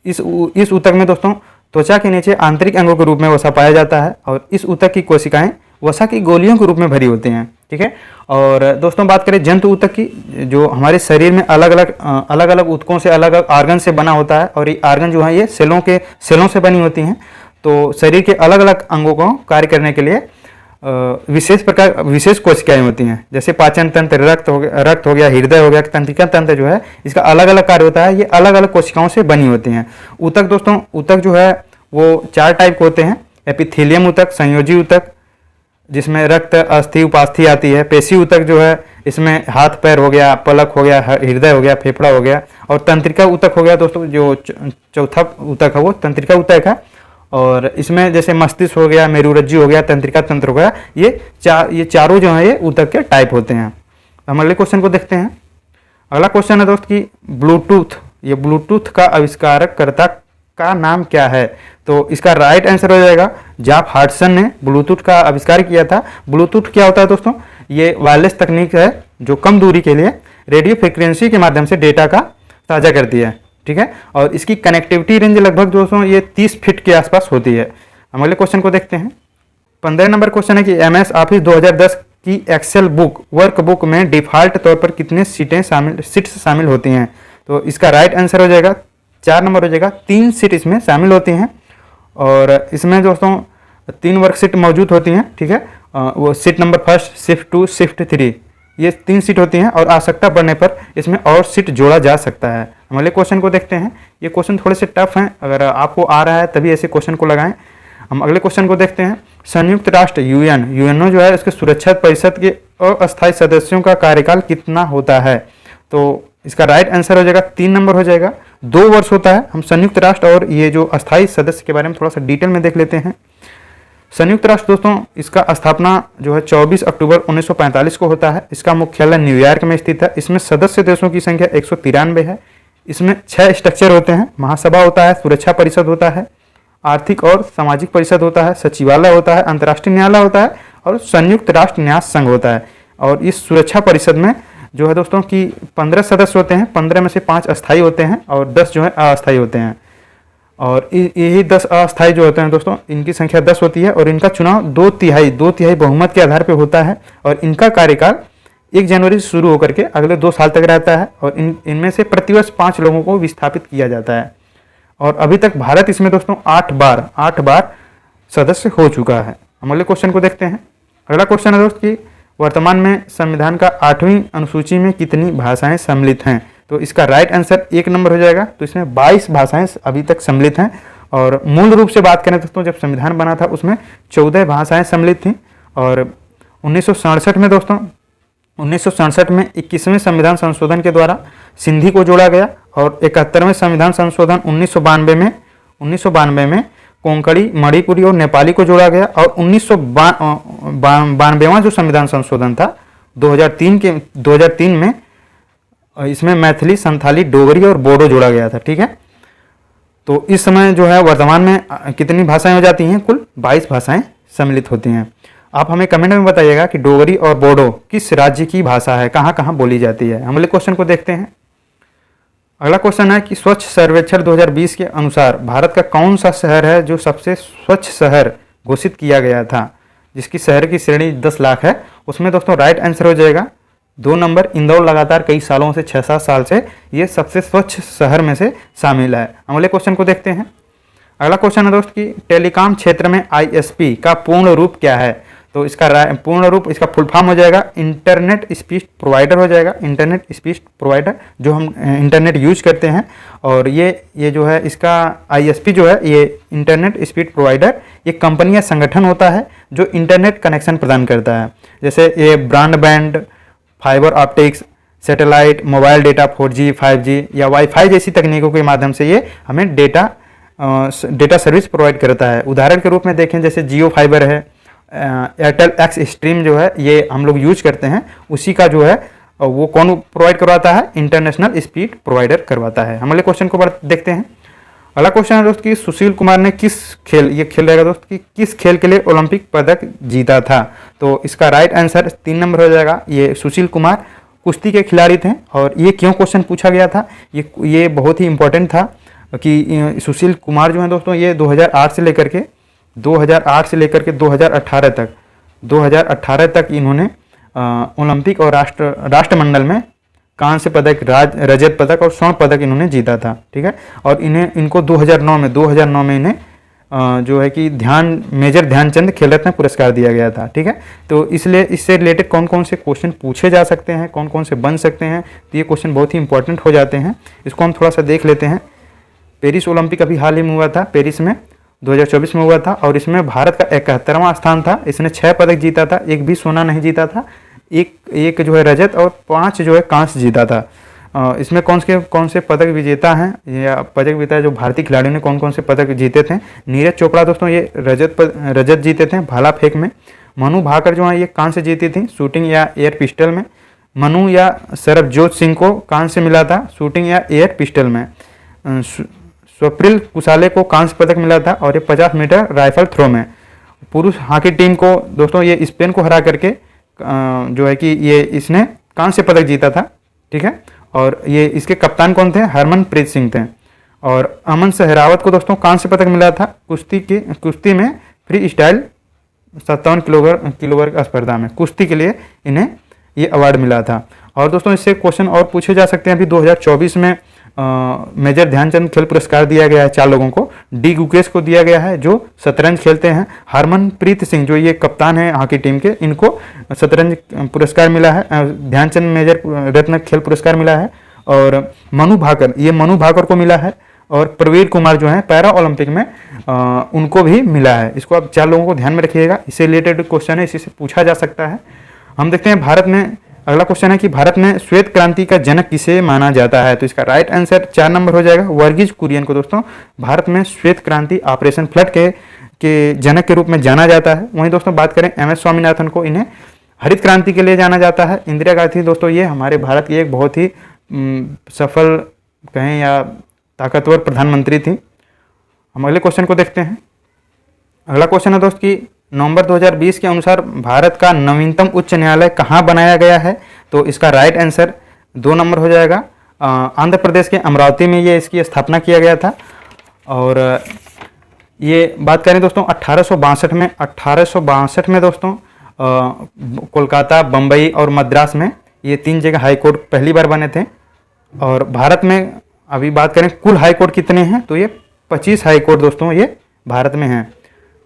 इस ऊतक में दोस्तों त्वचा के नीचे आंतरिक अंगों के रूप में वसा पाया जाता है और इस ऊतक की कोशिकाएं वसा की गोलियों के रूप में भरी होती हैं। ठीक है। और दोस्तों बात करें जंतु ऊतक की, जो हमारे शरीर में अलग अलग ऊतकों से अलग अलग आर्गन से बना होता है और ये आर्गन जो है ये सेलों से बनी होती हैं। तो शरीर के अलग अलग अंगों को कार्य करने के लिए विशेष कोशिकाएं होती हैं। जैसे पाचन तंत्र, रक्त हो गया, हृदय हो गया, तंत्रिका तंत्र जो है इसका अलग अलग कार्य होता है। ये अलग अलग कोशिकाओं से बनी होती हैं। ऊतक दोस्तों, ऊतक जो है वो 4 टाइप के होते हैं। एपिथेलियम ऊतक, संयोजी ऊतक जिसमें रक्त, अस्थि, उपास्थि आती है। पेशी ऊतक जो है इसमें हाथ पैर हो गया, पलक हो गया, हृदय हो गया, फेफड़ा हो गया। और तंत्रिका ऊतक हो गया दोस्तों, जो चौथा ऊतक है वो तंत्रिका ऊतक है। और इसमें जैसे मस्तिष्क हो गया, मेरुरज्जु हो गया, तंत्रिका तंत्र हो गया, ये चारों जो है ये ऊतक के टाइप होते हैं। हम अगले क्वेश्चन को देखते हैं। अगला क्वेश्चन है दोस्त कि ब्लूटूथ, ये ब्लूटूथ का आविष्कारकर्ता का नाम क्या है? तो इसका राइट आंसर हो जाएगा जॉब हाडसन ने ब्लूटूथ का आविष्कार किया था। ब्लूटूथ क्या होता है दोस्तों? ये वायरलेस तकनीक है जो कम दूरी के लिए रेडियो फ्रिक्वेंसी के माध्यम से डेटा का साझा करती है। ठीक है। और इसकी कनेक्टिविटी रेंज लगभग दोस्तों ये 30 फीट के आसपास होती है। हम अगले क्वेश्चन को देखते हैं। 15 नंबर क्वेश्चन है कि MS ऑफिस 2010 की एक्सेल बुक वर्कबुक में डिफॉल्ट तौर पर कितने सीट्स शामिल होती हैं? तो इसका राइट आंसर हो जाएगा 4 नंबर हो जाएगा, 3 सीट इसमें शामिल होती हैं। और इसमें दोस्तों 3 वर्कशीट मौजूद होती हैं। ठीक है। वो सीट नंबर 1, शिफ्ट 2, शिफ्ट 3, ये 3 सीट होती हैं और आवश्यकता पड़ने पर इसमें और सीट जोड़ा जा सकता है। हम अगले क्वेश्चन को देखते हैं। ये क्वेश्चन थोड़े से टफ हैं, अगर आपको आ रहा है तभी ऐसे क्वेश्चन को लगाएं। हम अगले क्वेश्चन को देखते हैं। संयुक्त राष्ट्र यूएनओ जो है इसके सुरक्षा परिषद के अस्थायी सदस्यों का कार्यकाल कितना होता है? तो इसका राइट आंसर हो जाएगा 3 नंबर हो जाएगा, 2 वर्ष होता है। हम संयुक्त राष्ट्र और ये जो अस्थायी सदस्य के बारे में थोड़ा सा डिटेल में देख लेते हैं। संयुक्त राष्ट्र दोस्तों इसका स्थापना जो है 24 अक्टूबर 1945 को होता है। इसका मुख्यालय न्यूयॉर्क में स्थित है। इसमें सदस्य देशों की संख्या 193 है। इसमें 6 स्ट्रक्चर होते हैं। महासभा होता है, सुरक्षा परिषद होता है, आर्थिक और सामाजिक परिषद होता है, सचिवालय होता है, अंतर्राष्ट्रीय न्यायालय होता है और संयुक्त राष्ट्र न्यास संघ होता है। और इस सुरक्षा परिषद में जो है दोस्तों कि 15 सदस्य होते हैं। 15 में से 5 अस्थायी होते हैं और 10 जो है अस्थायी होते हैं। और यही 10 अस्थायी जो होते हैं दोस्तों, इनकी संख्या 10 होती है और इनका चुनाव 2/3 बहुमत के आधार पर होता है। और इनका कार्यकाल 1 जनवरी से शुरू होकर के अगले 2 साल तक रहता है। और इनमें से प्रतिवर्ष 5 लोगों को विस्थापित किया जाता है। और अभी तक भारत इसमें दोस्तों 8 बार सदस्य हो चुका है। हम अगले क्वेश्चन को देखते हैं। अगला क्वेश्चन है दोस्त कि वर्तमान में संविधान का 8वीं अनुसूची में कितनी भाषाएं सम्मिलित हैं? तो इसका राइट आंसर 1 नंबर हो जाएगा। तो इसमें 22 भाषाएं अभी तक सम्मिलित हैं। और मूल रूप से बात करें दोस्तों, जब संविधान बना था उसमें 14 भाषाएं सम्मिलित थीं। और 1967 में दोस्तों 1967 में 21वें संविधान संशोधन के द्वारा सिंधी को जोड़ा गया। और 71वें संविधान संशोधन 1992 में कोंकणी, मणिपुरी और नेपाली को जोड़ा गया। और 1992वां जो संविधान संशोधन था 2003 में इसमें मैथिली, संथाली, डोगरी और बोडो जोड़ा गया था। ठीक है। तो इस समय जो है वर्तमान में कितनी भाषाएं हो जाती हैं? कुल 22 भाषाएं सम्मिलित होती हैं। आप हमें कमेंट में बताइएगा कि डोगरी और बोडो किस राज्य की भाषा है, कहाँ कहाँ बोली जाती है। हम अगले क्वेश्चन को देखते हैं। अगला क्वेश्चन है कि स्वच्छ सर्वेक्षण 2020 के अनुसार भारत का कौन सा शहर है जो सबसे स्वच्छ शहर घोषित किया गया था, जिसकी शहर की श्रेणी 10 लाख है? उसमें दोस्तों राइट आंसर हो जाएगा 2 नंबर, इंदौर। लगातार कई सालों से 6-7 साल से ये सबसे स्वच्छ शहर में से शामिल है। हम अगले क्वेश्चन को देखते हैं। अगला क्वेश्चन है दोस्त कि टेलीकॉम क्षेत्र में ISP का पूर्ण रूप क्या है? तो इसका पूर्ण रूप, इसका फुल फॉर्म हो जाएगा इंटरनेट स्पीड प्रोवाइडर हो जाएगा, इंटरनेट स्पीड प्रोवाइडर जो हम इंटरनेट यूज करते हैं। और ये जो है इसका ISP जो है, ये इंटरनेट स्पीड प्रोवाइडर एक कंपनी या संगठन होता है जो इंटरनेट कनेक्शन प्रदान करता है। जैसे ये broadband, fibre optics, satellite, mobile data 4G 5G या वाईफाई जैसी तकनीकों के माध्यम से ये हमें डेटा सर्विस प्रोवाइड करता है। उदाहरण के रूप में देखें जैसे जियो फाइबर है, एयरटेल एक्स स्ट्रीम जो है, ये हम लोग यूज करते हैं, उसी का जो है वो कौन प्रोवाइड करवाता है, इंटरनेशनल स्पीड प्रोवाइडर करवाता है। हम अगले क्वेश्चन को देखते हैं। अगला क्वेश्चन है दोस्त कि सुशील कुमार ने ये खेल रहेगा दोस्त कि किस खेल के लिए ओलंपिक पदक जीता था। तो इसका राइट आंसर 3 नंबर हो जाएगा। ये सुशील कुमार कुश्ती के खिलाड़ी थे। और ये क्यों क्वेश्चन पूछा गया था, ये बहुत ही इंपॉर्टेंट था कि सुशील कुमार जो है दोस्तों, ये 2008 से लेकर के 2018 तक इन्होंने ओलंपिक और राष्ट्रमंडल में कांस्य पदक, रजत पदक और स्वर्ण पदक इन्होंने जीता था। ठीक है। और इनको 2009 में इन्हें जो है कि मेजर ध्यानचंद खेल रत्न पुरस्कार दिया गया था। ठीक है। तो इसलिए इससे रिलेटेड कौन कौन से क्वेश्चन पूछे जा सकते हैं, कौन कौन से बन सकते हैं, तो ये क्वेश्चन बहुत ही इंपॉर्टेंट हो जाते हैं। इसको हम थोड़ा सा देख लेते हैं। पेरिस ओलंपिक अभी हाल ही में हुआ था, पेरिस में 2024 में हुआ था, और इसमें भारत का 71वां स्थान था। इसने 6 पदक जीता था, एक भी सोना नहीं जीता था, एक जो है रजत और 5 जो है कांस्य जीता था। इसमें कौन से पदक विजेता हैं या पदक विजेता जो भारतीय खिलाड़ियों ने कौन कौन से पदक जीते थे। नीरज चोपड़ा दोस्तों ये रजत जीते थे भाला फेंक में। मनु भाकर जो है ये कांस्य जीती थी शूटिंग या एयर पिस्टल में। मनु या सरबजोत सिंह को कांस्य मिला था शूटिंग या एयर पिस्टल में। स्वप्निल कुसाले को कांस्य पदक मिला था और ये 50 मीटर राइफल थ्रो में। पुरुष हॉकी टीम को दोस्तों ये स्पेन को हरा करके जो है कि ये इसने कांस्य पदक जीता था। ठीक है। और ये इसके कप्तान कौन थे, हरमनप्रीत सिंह थे। और अमन सहरावत को दोस्तों कांस्य पदक मिला था कुश्ती में फ्री स्टाइल 57 किलो वर्ग स्पर्धा में कुश्ती के लिए इन्हें ये अवार्ड मिला था। और दोस्तों इससे क्वेश्चन और पूछे जा सकते हैं। अभी 2024 में मेजर ध्यानचंद खेल पुरस्कार दिया गया है 4 लोगों को। डी गुकेश को दिया गया है जो शतरंज खेलते हैं। हरमनप्रीत सिंह जो ये कप्तान है हॉकी टीम के, इनको शतरंज पुरस्कार मिला है, ध्यानचंद मेजर रत्न खेल पुरस्कार मिला है। और मनु भाकर को मिला है। और प्रवीर कुमार जो है पैरा ओलंपिक में उनको भी मिला है। इसको आप 4 लोगों को ध्यान में रखिएगा, इससे रिलेटेड क्वेश्चन है, इसी से पूछा जा सकता है। हम देखते हैं भारत में अगला क्वेश्चन है कि भारत में श्वेत क्रांति का जनक किसे माना जाता है। तो इसका राइट आंसर 4 नंबर हो जाएगा, वर्गीज कुरियन को दोस्तों भारत में श्वेत क्रांति ऑपरेशन फ्लड के जनक के रूप में जाना जाता है। वहीं दोस्तों बात करें MS स्वामीनाथन को, इन्हें हरित क्रांति के लिए जाना जाता है। इंदिरा गांधी दोस्तों ये हमारे भारत की एक बहुत ही सफल कहें या ताकतवर प्रधानमंत्री थी। हम अगले क्वेश्चन को देखते हैं। अगला क्वेश्चन है दोस्त कि नवंबर 2020 के अनुसार भारत का नवीनतम उच्च न्यायालय कहाँ बनाया गया है। तो इसका राइट आंसर 2 नंबर हो जाएगा। आंध्र प्रदेश के अमरावती में ये इसकी स्थापना किया गया था। और ये बात करें दोस्तों 1862 में दोस्तों कोलकाता, बम्बई और मद्रास में ये 3 जगह हाई कोर्ट पहली बार बने थे। और भारत में अभी बात करें कुल हाई कोर्ट कितने हैं, तो ये 25 हाई कोर्ट दोस्तों ये भारत में हैं।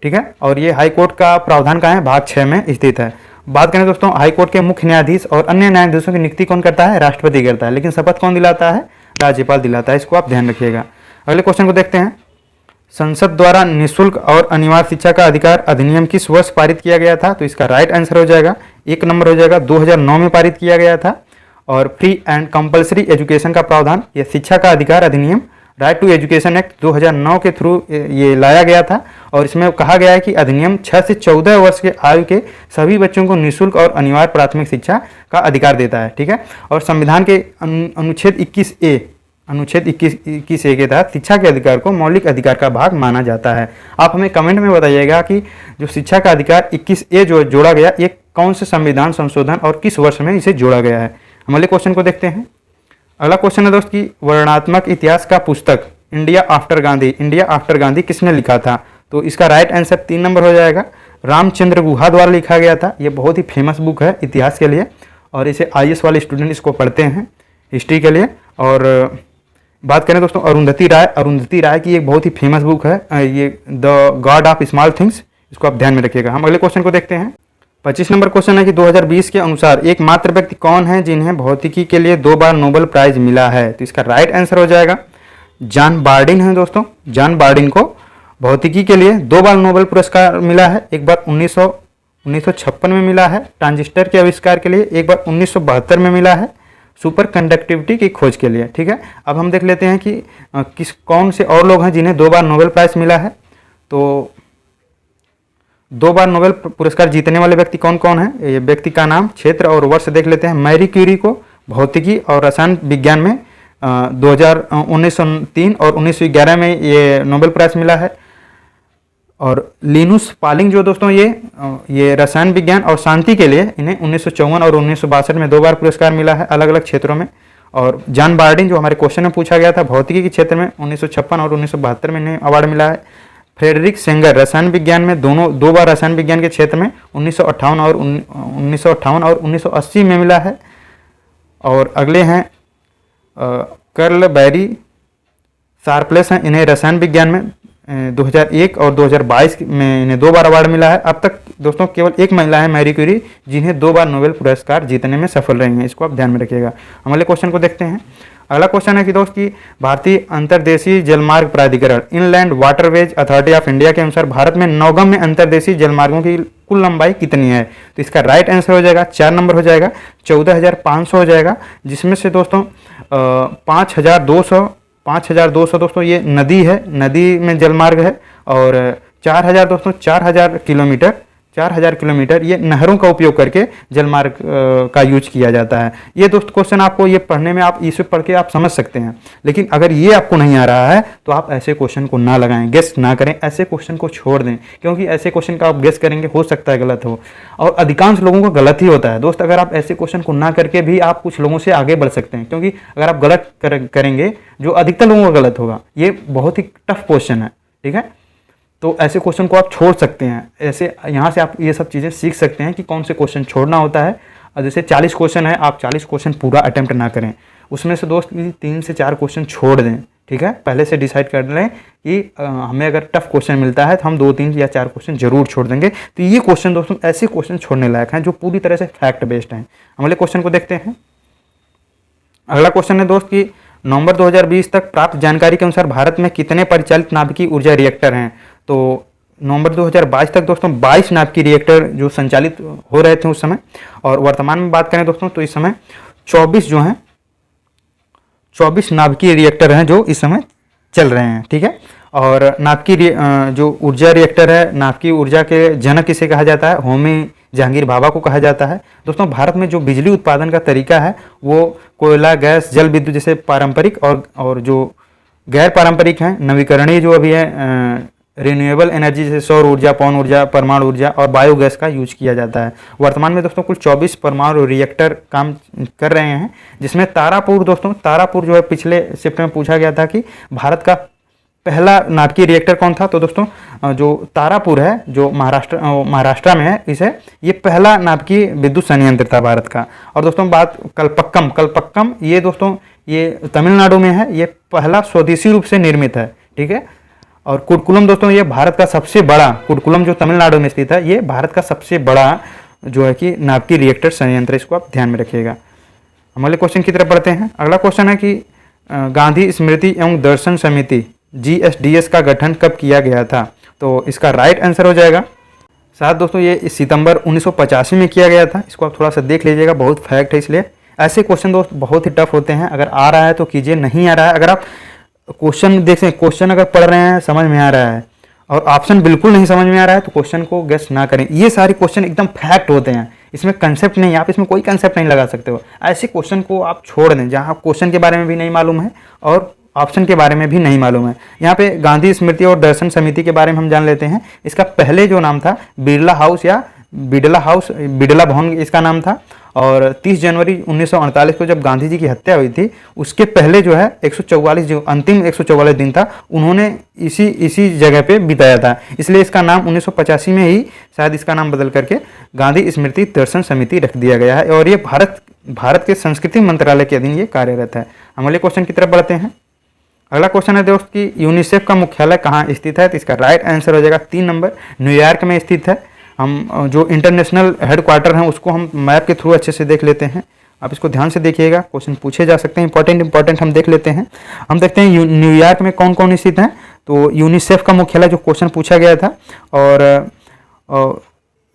ठीक है। और ये हाई कोर्ट का प्रावधान कहाँ है, भाग 6 में स्थित है। बात करें दोस्तों हाई कोर्ट के मुख्य न्यायाधीश और अन्य न्यायाधीशों की नियुक्ति कौन करता है, राष्ट्रपति करता है, लेकिन शपथ कौन दिलाता है, राज्यपाल दिलाता है। इसको आप ध्यान रखिएगा। अगले क्वेश्चन को देखते हैं। संसद द्वारा निःशुल्क और अनिवार्य शिक्षा का अधिकार अधिनियम किस वर्ष पारित किया गया था। तो इसका राइट आंसर हो जाएगा 1 नंबर हो जाएगा, 2009 में पारित किया गया था। और फ्री एंड कंपलसरी एजुकेशन का प्रावधान, ये शिक्षा का अधिकार अधिनियम राइट टू एजुकेशन एक्ट 2009 के थ्रू ये लाया गया था। और इसमें कहा गया है कि अधिनियम 6 से 14 वर्ष के आयु के सभी बच्चों को निःशुल्क और अनिवार्य प्राथमिक शिक्षा का अधिकार देता है। ठीक है। और संविधान के अनुच्छेद 21A के तहत शिक्षा के अधिकार को मौलिक अधिकार का भाग माना जाता है। आप हमें कमेंट में बताइएगा कि जो शिक्षा का अधिकार 21A जो जोड़ा गया, ये कौन से संविधान संशोधन और किस वर्ष में इसे जोड़ा गया है। हम अगले क्वेश्चन को देखते हैं। अगला क्वेश्चन है दोस्त कि वर्णनात्मक इतिहास का पुस्तक इंडिया आफ्टर गांधी किसने लिखा था। तो इसका राइट आंसर 3 नंबर हो जाएगा, रामचंद्र गुहा द्वारा लिखा गया था। ये बहुत ही फेमस बुक है इतिहास के लिए, और इसे IAS वाले स्टूडेंट इसको पढ़ते हैं हिस्ट्री के लिए। और बात करें दोस्तों अरुंधति राय की एक बहुत ही फेमस बुक है ये the God of small things, इसको आप ध्यान में रखिएगा। हम अगले क्वेश्चन को देखते हैं। 25 नंबर क्वेश्चन है कि 2020 के अनुसार एकमात्र व्यक्ति कौन है जिन्हें भौतिकी के लिए 2 बार नोबेल प्राइज मिला है? तो इसका राइट आंसर हो जाएगा जॉन बार्डिन है दोस्तों। जॉन बार्डिन को भौतिकी के लिए 2 बार नोबेल पुरस्कार मिला है। एक बार 1956 में मिला है ट्रांजिस्टर के आविष्कार के लिए, एक बार 1972 में मिला है सुपर कंडक्टिविटी की खोज के लिए। ठीक है, अब हम देख लेते हैं कि कौन से और लोग हैं जिन्हें 2 बार नोबेल प्राइज मिला है। तो 2 बार नोबेल पुरस्कार जीतने वाले व्यक्ति कौन कौन है, ये व्यक्ति का नाम, क्षेत्र और वर्ष देख लेते हैं। मैरी क्यूरी को भौतिकी और रसायन विज्ञान में 1903 और 1911 में ये नोबेल प्राइज मिला है। और लिनुस पालिंग जो दोस्तों ये रसायन विज्ञान और शांति के लिए इन्हें 1954 और 1962 में 2 बार पुरस्कार मिला है अलग अलग क्षेत्रों में। और जॉन बार्डिन जो हमारे क्वेश्चन में पूछा गया था भौतिकी के क्षेत्र में 1956 और 1972 में इन्हें अवार्ड मिला है। फ्रेडरिक सेंगर रसायन विज्ञान में 2 बार रसायन विज्ञान के क्षेत्र में 1958 और 1980 में मिला है। और अगले हैं कर्ल बैरी शार्पलेस हैं, इन्हें रसायन विज्ञान में 2001 और 2022 में इन्हें 2 बार अवार्ड मिला है। अब तक दोस्तों केवल एक महिला है मैरी क्यूरी जिन्हें 2 बार नोबेल पुरस्कार जीतने में सफल रही हैं, इसको आप ध्यान में रखिएगा। हम अगले क्वेश्चन को देखते हैं। अगला क्वेश्चन है कि दोस्त की भारतीय अंतर्देशीय जलमार्ग प्राधिकरण inland waterways authority of India के अनुसार भारत में नौगम्य अंतर्देशीय जलमार्गों की कुल लंबाई कितनी है? तो इसका राइट आंसर हो जाएगा 4 नंबर हो जाएगा 14,500 हो जाएगा, जिसमें से दोस्तों 5,200 दोस्तों ये नदी है, नदी में जलमार्ग है। और 4,000 दोस्तों 4,000 किलोमीटर ये नहरों का उपयोग करके जलमार्ग का यूज किया जाता है। ये दोस्त क्वेश्चन आपको ये पढ़ने में आप इसे पढ़ के आप समझ सकते हैं, लेकिन अगर ये आपको नहीं आ रहा है तो आप ऐसे क्वेश्चन को ना लगाएं, गेस ना करें, ऐसे क्वेश्चन को छोड़ दें, क्योंकि ऐसे क्वेश्चन का आप गेस करेंगे हो सकता है गलत हो, और अधिकांश लोगों को गलत ही होता है दोस्त। अगर आप ऐसे क्वेश्चन को ना करके भी आप कुछ लोगों से आगे बढ़ सकते हैं, क्योंकि अगर आप गलत करेंगे जो अधिकतर लोगों का गलत होगा। ये बहुत ही टफ क्वेश्चन है, ठीक है, तो ऐसे क्वेश्चन को आप छोड़ सकते हैं। ऐसे यहाँ से आप ये सब चीज़ें सीख सकते हैं कि कौन से क्वेश्चन छोड़ना होता है। और जैसे 40 क्वेश्चन है, आप 40 क्वेश्चन पूरा अटेम्प्ट ना करें, उसमें से दोस्त 3 से 4 क्वेश्चन छोड़ दें। ठीक है, पहले से डिसाइड कर लें कि हमें अगर टफ क्वेश्चन मिलता है तो हम 2, 3 या 4 क्वेश्चन जरूर छोड़ देंगे। तो ये क्वेश्चन दोस्तों ऐसे क्वेश्चन छोड़ने लायक हैं जो पूरी तरह से फैक्ट बेस्ड हैं। हम अगले क्वेश्चन को देखते हैं। अगला क्वेश्चन है दोस्त कि नवंबर 2020 तक प्राप्त जानकारी के अनुसार भारत में कितने परिचालित नाभिकीय ऊर्जा रिएक्टर हैं? तो नवंबर 2022 तक दोस्तों 22 नाभिकीय रिएक्टर जो संचालित हो रहे थे उस समय, और वर्तमान में बात करें दोस्तों तो इस समय 24 नाभिकीय रिएक्टर हैं जो इस समय चल रहे हैं। ठीक है, और नाभिकीय जो ऊर्जा रिएक्टर है, नाभिकीय ऊर्जा के जनक इसे कहा जाता है, होमी जहांगीर भाभा को कहा जाता है। दोस्तों भारत में जो बिजली उत्पादन का तरीका है वो कोयला, गैस, जल विद्युत जैसे पारंपरिक और जो गैर पारंपरिक हैं, नवीकरणीय जो अभी है रिन्यूएबल एनर्जी जैसे सौर ऊर्जा, पवन ऊर्जा, परमाणु ऊर्जा और बायोगैस का यूज किया जाता है। वर्तमान में दोस्तों कुल 24 परमाणु रिएक्टर काम कर रहे हैं, जिसमें तारापुर जो है पिछले शिफ्ट में पूछा गया था कि भारत का पहला नाभिकीय रिएक्टर कौन था। तो दोस्तों जो तारापुर है जो महाराष्ट्र में है, ये पहला नाभिकीय विद्युत संयंत्र था भारत का। और दोस्तों बात कलपक्कम ये दोस्तों ये तमिलनाडु में है, ये पहला स्वदेशी रूप से निर्मित है। ठीक है, और कुडकुलम दोस्तों ये भारत का सबसे बड़ा, कुडकुलम जो तमिलनाडु में स्थित है, ये भारत का सबसे बड़ा जो है कि नाभिकीय रिएक्टर संयंत्र, इसको आप ध्यान में रखिएगा। हम अगले क्वेश्चन की तरफ बढ़ते हैं। अगला क्वेश्चन है कि गांधी स्मृति एवं दर्शन समिति GSDS का गठन कब किया गया था? तो इसका राइट आंसर हो जाएगा साथ दोस्तों ये सितंबर 1985 में किया गया था। इसको आप थोड़ा सा देख लीजिएगा, बहुत फैक्ट है, इसलिए ऐसे क्वेश्चन दोस्त बहुत ही टफ होते हैं। अगर आ रहा है तो कीजिए, नहीं आ रहा है, अगर आप क्वेश्चन देखें, क्वेश्चन अगर पढ़ रहे हैं समझ में आ रहा है और ऑप्शन बिल्कुल नहीं समझ में आ रहा है तो क्वेश्चन को गेस ना करें। ये सारे क्वेश्चन एकदम फैक्ट होते हैं, इसमें कंसेप्ट नहीं, आप इसमें कोई कंसेप्ट नहीं लगा सकते हो। ऐसे क्वेश्चन को आप छोड़ दें जहाँ क्वेश्चन के बारे में भी नहीं मालूम है और ऑप्शन के बारे में भी नहीं मालूम है। यहाँ पे गांधी स्मृति और दर्शन समिति के बारे में हम जान लेते हैं। इसका पहले जो नाम था बिरला हाउस या बिड़ला भवन इसका नाम था। और 30 जनवरी 1948 को जब गांधी जी की हत्या हुई थी, उसके पहले जो है 144 जो अंतिम 144 दिन था, उन्होंने इसी जगह पे बिताया था। इसलिए इसका नाम 1985 में ही शायद इसका नाम बदल करके गांधी स्मृति दर्शन समिति रख दिया गया है। और ये भारत के संस्कृति मंत्रालय के अधीन ये कार्यरत है। हम अगले क्वेश्चन की तरफ बढ़ते हैं। अगला क्वेश्चन है दोस्त कि यूनिसेफ का मुख्यालय कहाँ स्थित है? तो इसका राइट आंसर हो जाएगा 3 नंबर, न्यूयॉर्क में स्थित है। हम जो इंटरनेशनल हेडक्वार्टर हैं उसको हम मैप के थ्रू अच्छे से देख लेते हैं। आप इसको ध्यान से देखिएगा, क्वेश्चन पूछे जा सकते हैं, इंपॉर्टेंट हम देख लेते हैं। हम देखते हैं न्यूयॉर्क में कौन कौन स्थित हैं। तो यूनिसेफ का मुख्यालय जो क्वेश्चन पूछा गया था, और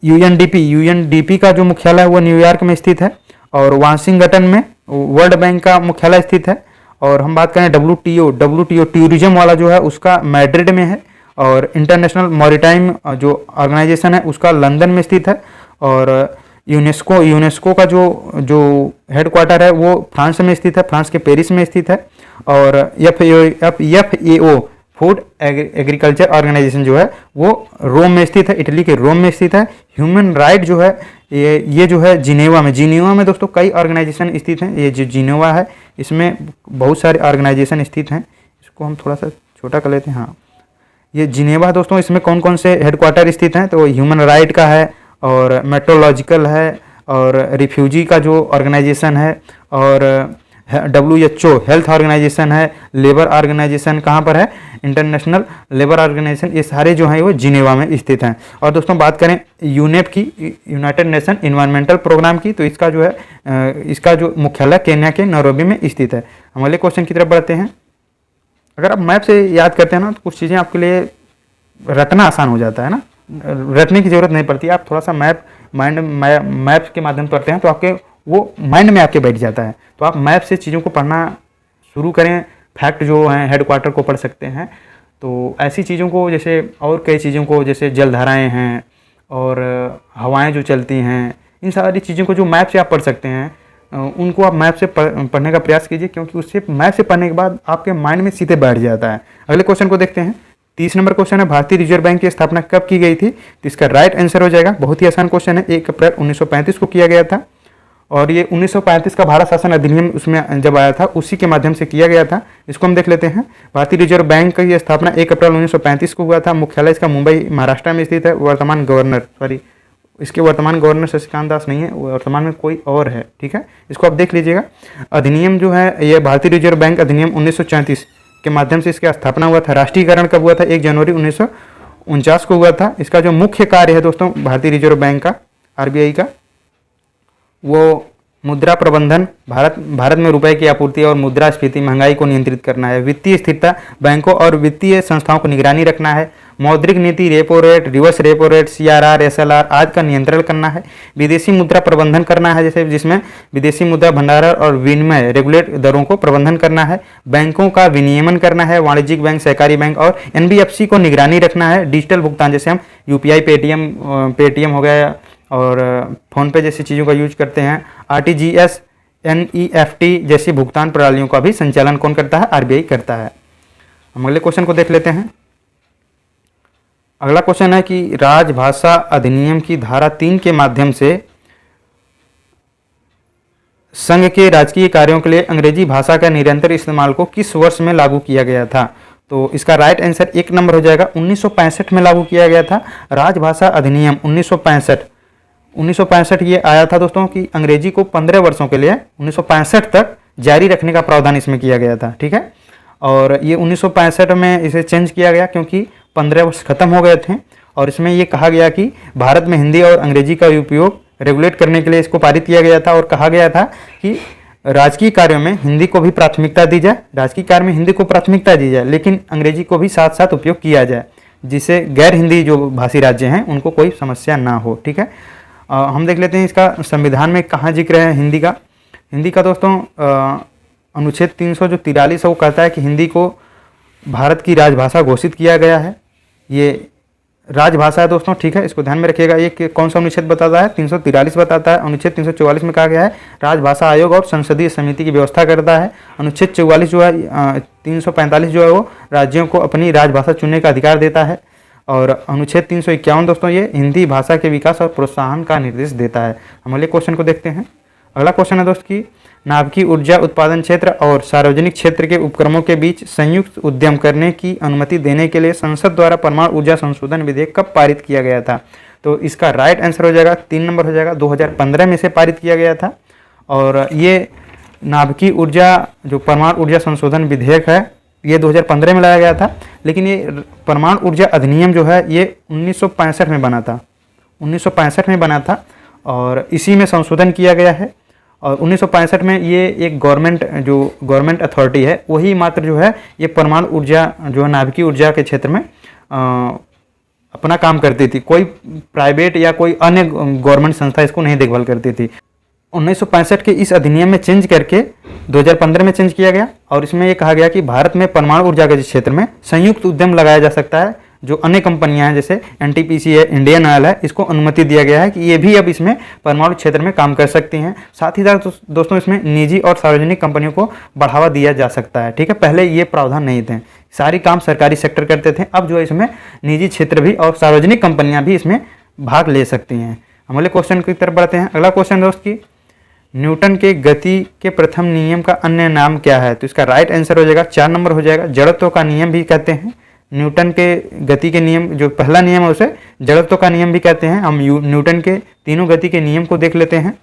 यूएनडीपी का जो मुख्यालय है वो न्यूयॉर्क में स्थित है, और वाशिंगटन में वर्ल्ड बैंक का मुख्यालय स्थित है। और हम बात करें डब्ल्यूटीओ टूरिज्म वाला जो है उसका मैड्रिड में है, और इंटरनेशनल मैरीटाइम जो ऑर्गेनाइजेशन है उसका लंदन में स्थित है, और यूनेस्को का जो हेडक्वार्टर है वो फ्रांस में स्थित है, फ्रांस के पेरिस में स्थित है। और FAO फूड एग्रीकल्चर ऑर्गेनाइजेशन जो है वो रोम में स्थित है, इटली के रोम में स्थित है। ह्यूमन राइट जो है ये जो है जिनेवा में दोस्तों कई ऑर्गेनाइजेशन स्थित हैं। ये जो जिनेवा है इसमें बहुत सारे ऑर्गेनाइजेशन स्थित हैं। इसको हम थोड़ा सा छोटा कर लेते हैं। हाँ, ये जिनेवा दोस्तों, इसमें कौन कौन से हेडक्वार्टर स्थित हैं, तो ह्यूमन राइट का है, और मेट्रोलॉजिकल है, और रिफ्यूजी का जो ऑर्गेनाइजेशन है, और WHO हेल्थ ऑर्गेनाइजेशन है, लेबर ऑर्गेनाइजेशन कहाँ पर है, इंटरनेशनल लेबर ऑर्गेनाइजेशन, ये सारे जो हैं वो जिनेवा में स्थित हैं। और दोस्तों बात करें यूनेप की, यूनाइटेड नेशन इन्वायरमेंटल प्रोग्राम की, तो इसका जो है इसका जो मुख्यालय केन्या के नैरोबी में स्थित है। हम अगले क्वेश्चन की तरफ बढ़ते हैं। अगर आप मैप से याद करते हैं ना तो कुछ चीज़ें आपके लिए रटना आसान हो जाता है ना, रटने की ज़रूरत नहीं पड़ती। आप थोड़ा सा मैप के माध्यम से पढ़ते हैं तो आपके वो माइंड में आपके बैठ जाता है। तो आप मैप से चीज़ों को पढ़ना शुरू करें, फैक्ट जो हैं हेडक्वार्टर को पढ़ सकते हैं। तो ऐसी चीज़ों को, जैसे और कई चीज़ों को, जैसे जलधाराएँ हैं और हवाएं जो चलती हैं, इन सारी चीज़ों को जो मैप से आप पढ़ सकते हैं उनको आप मैप से पढ़ने का प्रयास कीजिए, क्योंकि उससे मैप से पढ़ने के बाद आपके माइंड में सीधे बैठ जाता है। अगले क्वेश्चन को देखते हैं। 30 नंबर क्वेश्चन है, भारतीय रिजर्व बैंक की स्थापना कब की गई थी? तो इसका राइट आंसर हो जाएगा, बहुत ही आसान क्वेश्चन है, 1 अप्रैल 1935 को किया गया था। और ये 1935 का भारत शासन अधिनियम उसमें जब आया था उसी के माध्यम से किया गया था। इसको हम देख लेते हैं। भारतीय रिजर्व बैंक की स्थापना 1 अप्रैल 1935 को हुआ था। मुख्यालय इसका मुंबई महाराष्ट्र में स्थित है। इसके वर्तमान गवर्नर शशिकांत दास नहीं है, वर्तमान में कोई और है। ठीक है, इसको आप देख लीजिएगा। अधिनियम जो है ये भारतीय रिजर्व बैंक अधिनियम 1934 के माध्यम से इसका स्थापना हुआ था। राष्ट्रीयकरण कब हुआ था? 1 जनवरी 1949 को हुआ था। इसका जो मुख्य कार्य है दोस्तों भारतीय रिजर्व बैंक का, RBI का, वो मुद्रा प्रबंधन, भारत में रुपए की आपूर्ति और मुद्रास्फीति महंगाई को नियंत्रित करना है। वित्तीय स्थिरता, बैंकों और वित्तीय संस्थाओं को निगरानी रखना है। मौद्रिक नीति, repo rate, reverse repo rate, CRR, SLR आदि का नियंत्रण करना है। विदेशी मुद्रा प्रबंधन करना है, जैसे जिसमें विदेशी मुद्रा भंडारण और विनिमय रेगुलेट दरों को प्रबंधन करना है। बैंकों का विनियमन करना है। वाणिज्यिक बैंक, सहकारी बैंक और NBFC को निगरानी रखना है। डिजिटल भुगतान, जैसे हम UPI, पेटीएम हो गया और फ़ोन पे जैसी चीज़ों का यूज करते हैं। RTGS, NEFT जैसी भुगतान प्रणालियों का भी संचालन कौन करता है? RBI करता है। हम अगले क्वेश्चन को देख लेते हैं। अगला क्वेश्चन है कि राजभाषा अधिनियम की धारा 3 के माध्यम से संघ के राजकीय कार्यों के लिए अंग्रेजी भाषा का निरंतर इस्तेमाल को किस वर्ष में लागू किया गया था? तो इसका राइट आंसर 1 नंबर हो जाएगा, 1965 में लागू किया गया था। राजभाषा अधिनियम 1965 ये आया था दोस्तों कि अंग्रेजी को 15 वर्षों के लिए 1965 तक जारी रखने का प्रावधान इसमें किया गया था। ठीक है, और ये 1965 में इसे चेंज किया गया क्योंकि 15 वर्ष खत्म हो गए थे। और इसमें ये कहा गया कि भारत में हिंदी और अंग्रेजी का उपयोग रेगुलेट करने के लिए इसको पारित किया गया था, और कहा गया था कि राजकीय कार्यों में हिंदी को भी प्राथमिकता दी जाए, राजकीय कार्य में हिंदी को प्राथमिकता दी जाए, लेकिन अंग्रेजी को भी साथ साथ उपयोग किया जाए, जिससे गैर हिंदी जो भाषी राज्य हैं उनको कोई समस्या ना हो। ठीक है, हम देख लेते हैं इसका संविधान में कहाँ जिक्र है हिंदी का। हिंदी का दोस्तों अनुच्छेद 343 वो कहता है कि हिंदी को भारत की राजभाषा घोषित किया गया है। ये राजभाषा है दोस्तों। ठीक है, इसको ध्यान में रखिएगा। ये कौन सा अनुच्छेद बताता है? 343 बताता है। अनुच्छेद 344 में कहा गया है राजभाषा आयोग और संसदीय समिति की व्यवस्था करता है। अनुच्छेद 44 जो है 345 जो है वो राज्यों को अपनी राजभाषा चुनने का अधिकार देता है। और अनुच्छेद 351 दोस्तों ये हिंदी भाषा के विकास और प्रोत्साहन का निर्देश देता है। हम अगले क्वेश्चन को देखते हैं। अगला क्वेश्चन है दोस्त कि नाभिकीय ऊर्जा उत्पादन क्षेत्र और सार्वजनिक क्षेत्र के उपक्रमों के बीच संयुक्त उद्यम करने की अनुमति देने के लिए संसद द्वारा परमाणु ऊर्जा संशोधन विधेयक कब पारित किया गया था? तो इसका राइट आंसर हो जाएगा, 3 नंबर हो जाएगा, 2015 में से पारित किया गया था। और ये नाभिकीय ऊर्जा जो परमाणु ऊर्जा संशोधन विधेयक है ये 2015 में लाया गया था, लेकिन ये परमाणु ऊर्जा अधिनियम जो है ये 1965 में बना था। 1965 में बना था और इसी में संशोधन किया गया है। और 1965 में ये एक गवर्नमेंट अथॉरिटी है वही मात्र जो है ये परमाणु ऊर्जा जो है नाभिकीय ऊर्जा के क्षेत्र में अपना काम करती थी। कोई प्राइवेट या कोई अन्य गवर्नमेंट संस्था इसको नहीं देखभाल करती थी। 1965 के इस अधिनियम में चेंज करके 2015 में चेंज किया गया और इसमें ये कहा गया कि भारत में परमाणु ऊर्जा के क्षेत्र में संयुक्त उद्यम लगाया जा सकता है। जो अन्य कंपनियां हैं जैसे एनटीपीसी है, इंडियन ऑयल है, इसको अनुमति दिया गया है कि ये भी अब इसमें परमाणु क्षेत्र में काम कर सकती हैं। साथ ही साथ दोस्तों इसमें निजी और सार्वजनिक कंपनियों को बढ़ावा दिया जा सकता है। ठीक है, पहले ये प्रावधान नहीं थे, सारी काम सरकारी सेक्टर करते थे। अब जो है इसमें निजी क्षेत्र भी और सार्वजनिक कंपनियां भी इसमें भाग ले सकती हैं। हम अगले क्वेश्चन की तरफ बढ़ते हैं। अगला क्वेश्चन दोस्त की न्यूटन के गति के प्रथम नियम का अन्य नाम क्या है? तो इसका राइट आंसर हो जाएगा 4 नंबर हो जाएगा, जड़त्व का नियम भी कहते हैं। न्यूटन के गति के नियम जो पहला नियम है उसे जड़त्व का नियम भी कहते हैं। हम न्यूटन के तीनों गति के नियम को देख लेते हैं।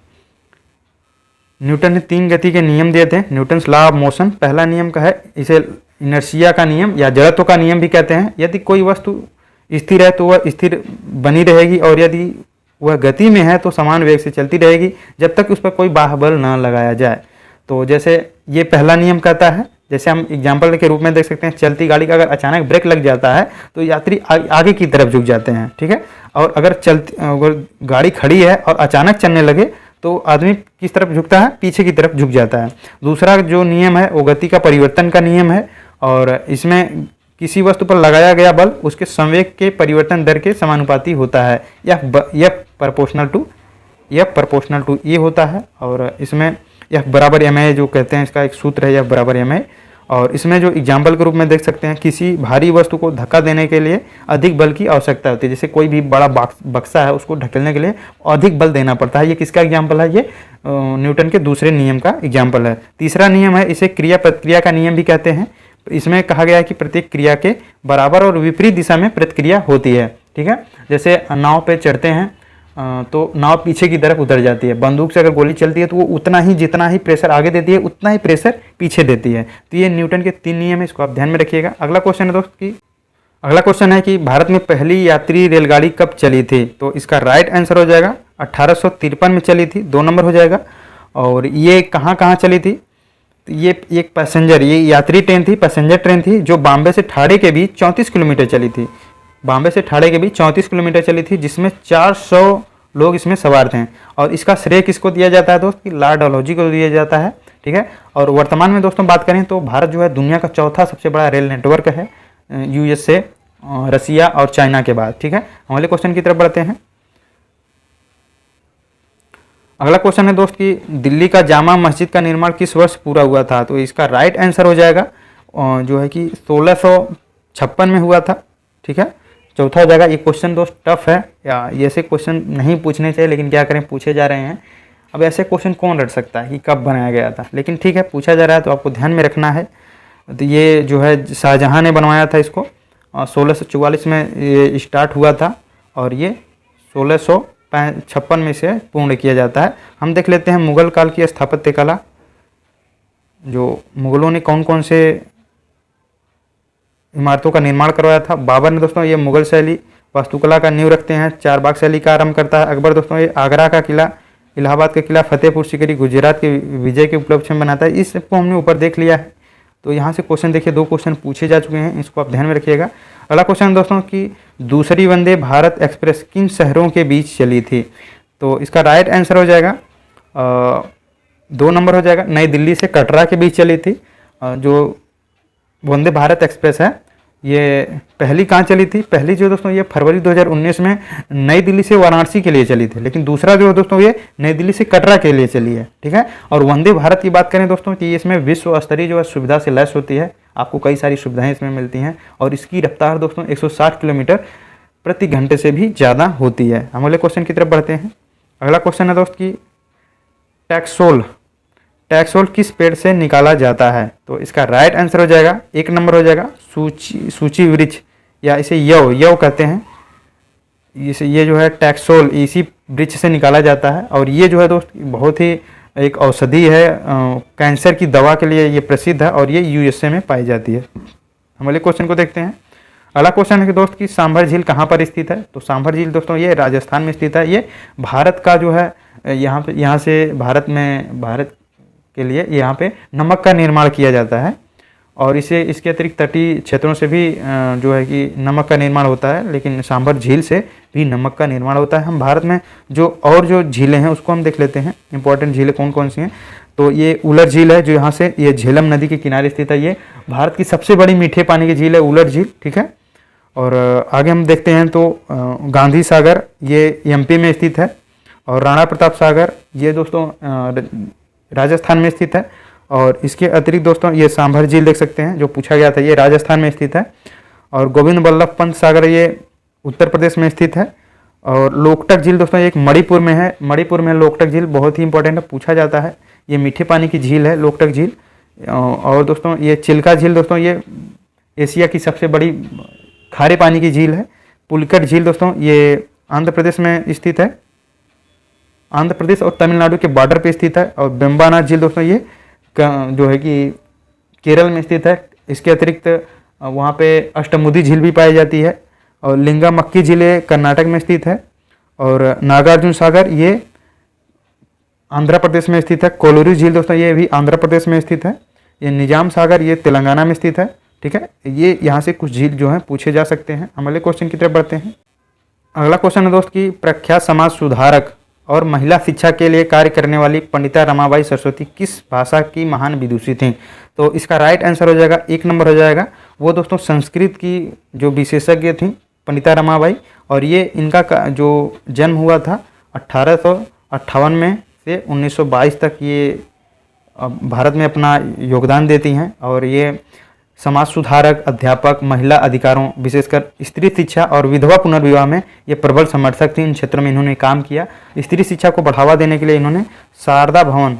न्यूटन ने 3 गति के नियम दिए थे। न्यूटन्स लॉ ऑफ मोशन पहला नियम का है, इसे इनर्शिया का नियम या जड़त्व का नियम भी कहते हैं। यदि कोई वस्तु स्थिर है तो वह स्थिर बनी रहेगी और यदि वह गति में है तो समान वेग से चलती रहेगी जब तक उस पर कोई बाह्य बल न लगाया जाए। तो जैसे ये पहला नियम कहता है, जैसे हम एग्जाम्पल के रूप में देख सकते हैं, चलती गाड़ी का अगर अचानक ब्रेक लग जाता है तो यात्री आगे की तरफ झुक जाते हैं। ठीक है, और अगर गाड़ी खड़ी है और अचानक चलने लगे तो आदमी किस तरफ झुकता है? पीछे की तरफ झुक जाता है। दूसरा जो नियम है वो गति का परिवर्तन का नियम है और इसमें किसी वस्तु पर लगाया गया बल उसके संवेग के परिवर्तन दर के समानुपाती होता है। यह प्रोपोर्शनल टू ये होता है और इसमें यह बराबर ma जो कहते हैं, इसका एक सूत्र है यह बराबर ma। और इसमें जो एग्जाम्पल के रूप में देख सकते हैं, किसी भारी वस्तु को धक्का देने के लिए अधिक बल की आवश्यकता होती है। जैसे कोई भी बड़ा बक्सा है उसको ढकेलने के लिए अधिक बल देना पड़ता है। ये किसका एग्जाम्पल है? ये न्यूटन के दूसरे नियम का एग्जाम्पल है। तीसरा नियम है, इसे क्रिया प्रतिक्रिया का नियम भी कहते हैं। इसमें कहा गया है कि प्रत्येक क्रिया के बराबर और विपरीत दिशा में प्रतिक्रिया होती है। ठीक है, जैसे नाव पे चढ़ते हैं तो नाव पीछे की तरफ उतर जाती है। बंदूक से अगर गोली चलती है तो वो उतना ही जितना ही प्रेशर आगे देती है उतना ही प्रेशर पीछे देती है। तो ये न्यूटन के 3 नियम है, इसको आप ध्यान में रखिएगा। अगला क्वेश्चन है दोस्त की अगला क्वेश्चन है कि भारत में पहली यात्री रेलगाड़ी कब चली थी? तो इसका राइट आंसर हो जाएगा 1853 में चली थी, 2 नंबर हो जाएगा। और ये कहाँ कहाँ चली थी? ये एक ये यात्री ट्रेन थी, पैसेंजर ट्रेन थी जो बॉम्बे से ठाणे के बीच 34 किलोमीटर चली थी। बॉम्बे से ठाणे के बीच 34 किलोमीटर चली थी जिसमें 400 लोग इसमें सवार थे। और इसका श्रेय किसको दिया जाता है दोस्त? कि लॉर्ड डलहौजी को दिया जाता है। ठीक है, और वर्तमान में दोस्तों बात करें तो भारत जो है दुनिया का चौथा सबसे बड़ा रेल नेटवर्क है, USA, रसिया और चाइना के बाद। ठीक है, हम अगले क्वेश्चन की तरफ बढ़ते हैं। अगला क्वेश्चन है दोस्त कि दिल्ली का जामा मस्जिद का निर्माण किस वर्ष पूरा हुआ था? तो इसका राइट आंसर हो जाएगा जो है कि 1656 में हुआ था। ठीक है, चौथा हो जाएगा। ये क्वेश्चन दोस्त टफ है या ऐसे क्वेश्चन नहीं पूछने चाहिए, लेकिन क्या करें पूछे जा रहे हैं। अब ऐसे क्वेश्चन कौन रट सकता है कि कब बनाया गया था, लेकिन ठीक है पूछा जा रहा है तो आपको ध्यान में रखना है। तो ये जो है शाहजहाँ ने बनवाया था इसको, 1644 में ये स्टार्ट हुआ था और ये 1656 में से पूर्ण किया जाता है। हम देख लेते हैं मुगल काल की स्थापत्य कला, जो मुगलों ने कौन कौन से इमारतों का निर्माण करवाया था। बाबर ने दोस्तों ये मुगल शैली वास्तुकला का नींव रखते हैं, चारबाग शैली का आरंभ करता है। अकबर दोस्तों ये आगरा का किला, इलाहाबाद का किला, फतेहपुर सीकरी गुजरात के विजय के उपलक्ष्य में बनाता है। इसको हमने ऊपर देख लिया है। तो यहाँ से क्वेश्चन देखिए, 2 क्वेश्चन पूछे जा चुके हैं, इसको आप ध्यान में रखिएगा। अगला क्वेश्चन दोस्तों कि दूसरी वंदे भारत एक्सप्रेस किन शहरों के बीच चली थी? तो इसका राइट आंसर हो जाएगा 2 नंबर हो जाएगा, नई दिल्ली से कटरा के बीच चली थी। जो वंदे भारत एक्सप्रेस है ये पहली कहाँ चली थी? पहली जो दोस्तों ये फरवरी 2019 में नई दिल्ली से वाराणसी के लिए चली थी, लेकिन दूसरा जो दोस्तों ये नई दिल्ली से कटरा के लिए चली है। ठीक है, और वंदे भारत की बात करें दोस्तों कि इसमें विश्व स्तरीय जो है सुविधा से लैस होती है, आपको कई सारी सुविधाएं इसमें मिलती हैं और इसकी रफ्तार दोस्तों 160 किलोमीटर प्रति घंटे से भी ज़्यादा होती है। हम अगले क्वेश्चन की तरफ बढ़ते हैं। अगला क्वेश्चन है दोस्त कि टैक्सोल किस पेड़ से निकाला जाता है? तो इसका राइट आंसर हो जाएगा 1 नंबर हो जाएगा, सूची वृक्ष या इसे यव कहते हैं। ये जो है टैक्सोल इसी वृक्ष से निकाला जाता है और ये जो है दोस्त बहुत ही एक औषधि है, कैंसर की दवा के लिए ये प्रसिद्ध है और ये USA में पाई जाती है। हम अगले क्वेश्चन को देखते हैं। अगला क्वेश्चन है कि दोस्त कि सांभर झील कहाँ पर स्थित है। तो सांभर झील दोस्तों ये राजस्थान में स्थित है। ये भारत का जो है यहाँ से भारत के लिए यहाँ पे नमक का निर्माण किया जाता है और इसके अतिरिक्त तटीय क्षेत्रों से भी जो है कि नमक का निर्माण होता है, लेकिन सांभर झील से भी नमक का निर्माण होता है। हम भारत में जो झीलें हैं उसको हम देख लेते हैं, इंपॉर्टेंट झीलें कौन कौन सी हैं। तो ये उलर झील है जो यहाँ से ये झेलम नदी के किनारे स्थित है। ये भारत की सबसे बड़ी मीठे पानी की झील है उलर झील, ठीक है। और आगे हम देखते हैं तो गांधी सागर ये एमपी में स्थित है और राणा प्रताप सागर ये दोस्तों राजस्थान में स्थित है। और इसके अतिरिक्त दोस्तों ये सांभर झील देख सकते हैं जो पूछा गया था, ये राजस्थान में स्थित है। और गोविंद बल्लभ पंत सागर ये उत्तर प्रदेश में स्थित है। और लोकटक झील दोस्तों एक मणिपुर में है, मणिपुर में लोकटक झील बहुत ही इंपॉर्टेंट है, पूछा जाता है। ये मीठे पानी की झील है लोकटक झील। और दोस्तों ये चिल्का झील दोस्तों ये एशिया की सबसे बड़ी खारे पानी की झील है। पुलिकट झील दोस्तों ये आंध्र प्रदेश में स्थित है, आंध्र प्रदेश और तमिलनाडु के बॉर्डर पे स्थित है। और बेम्बानाथ झील दोस्तों ये जो है कि केरल में स्थित है। इसके अतिरिक्त वहाँ पे अष्टमुदी झील भी पाई जाती है। और लिंगामक्की झील कर्नाटक में स्थित है। और नागार्जुन सागर ये आंध्र प्रदेश में स्थित है। कोलूरी झील दोस्तों ये भी आंध्र प्रदेश में स्थित है। ये निजाम सागर ये तेलंगाना में स्थित है, ठीक है। ये यहाँ से कुछ झील जो हैं पूछे जा सकते हैं। हम अगले क्वेश्चन की तरफ बढ़ते हैं। अगला क्वेश्चन है दोस्त कि प्रख्यात समाज सुधारक और महिला शिक्षा के लिए कार्य करने वाली पंडिता रमाबाई सरस्वती किस भाषा की महान विदुषी थीं। तो इसका राइट आंसर हो जाएगा 1 नंबर हो जाएगा, वो दोस्तों संस्कृत की जो विशेषज्ञ थी पंडिता रमाबाई। और ये इनका जो जन्म हुआ था 1858 में से 1922 तक ये भारत में अपना योगदान देती हैं। और ये समाज सुधारक, अध्यापक, महिला अधिकारों विशेषकर स्त्री शिक्षा और विधवा पुनर्विवाह में ये प्रबल समर्थक थी। इन क्षेत्रों में इन्होंने काम किया। स्त्री शिक्षा को बढ़ावा देने के लिए इन्होंने शारदा भवन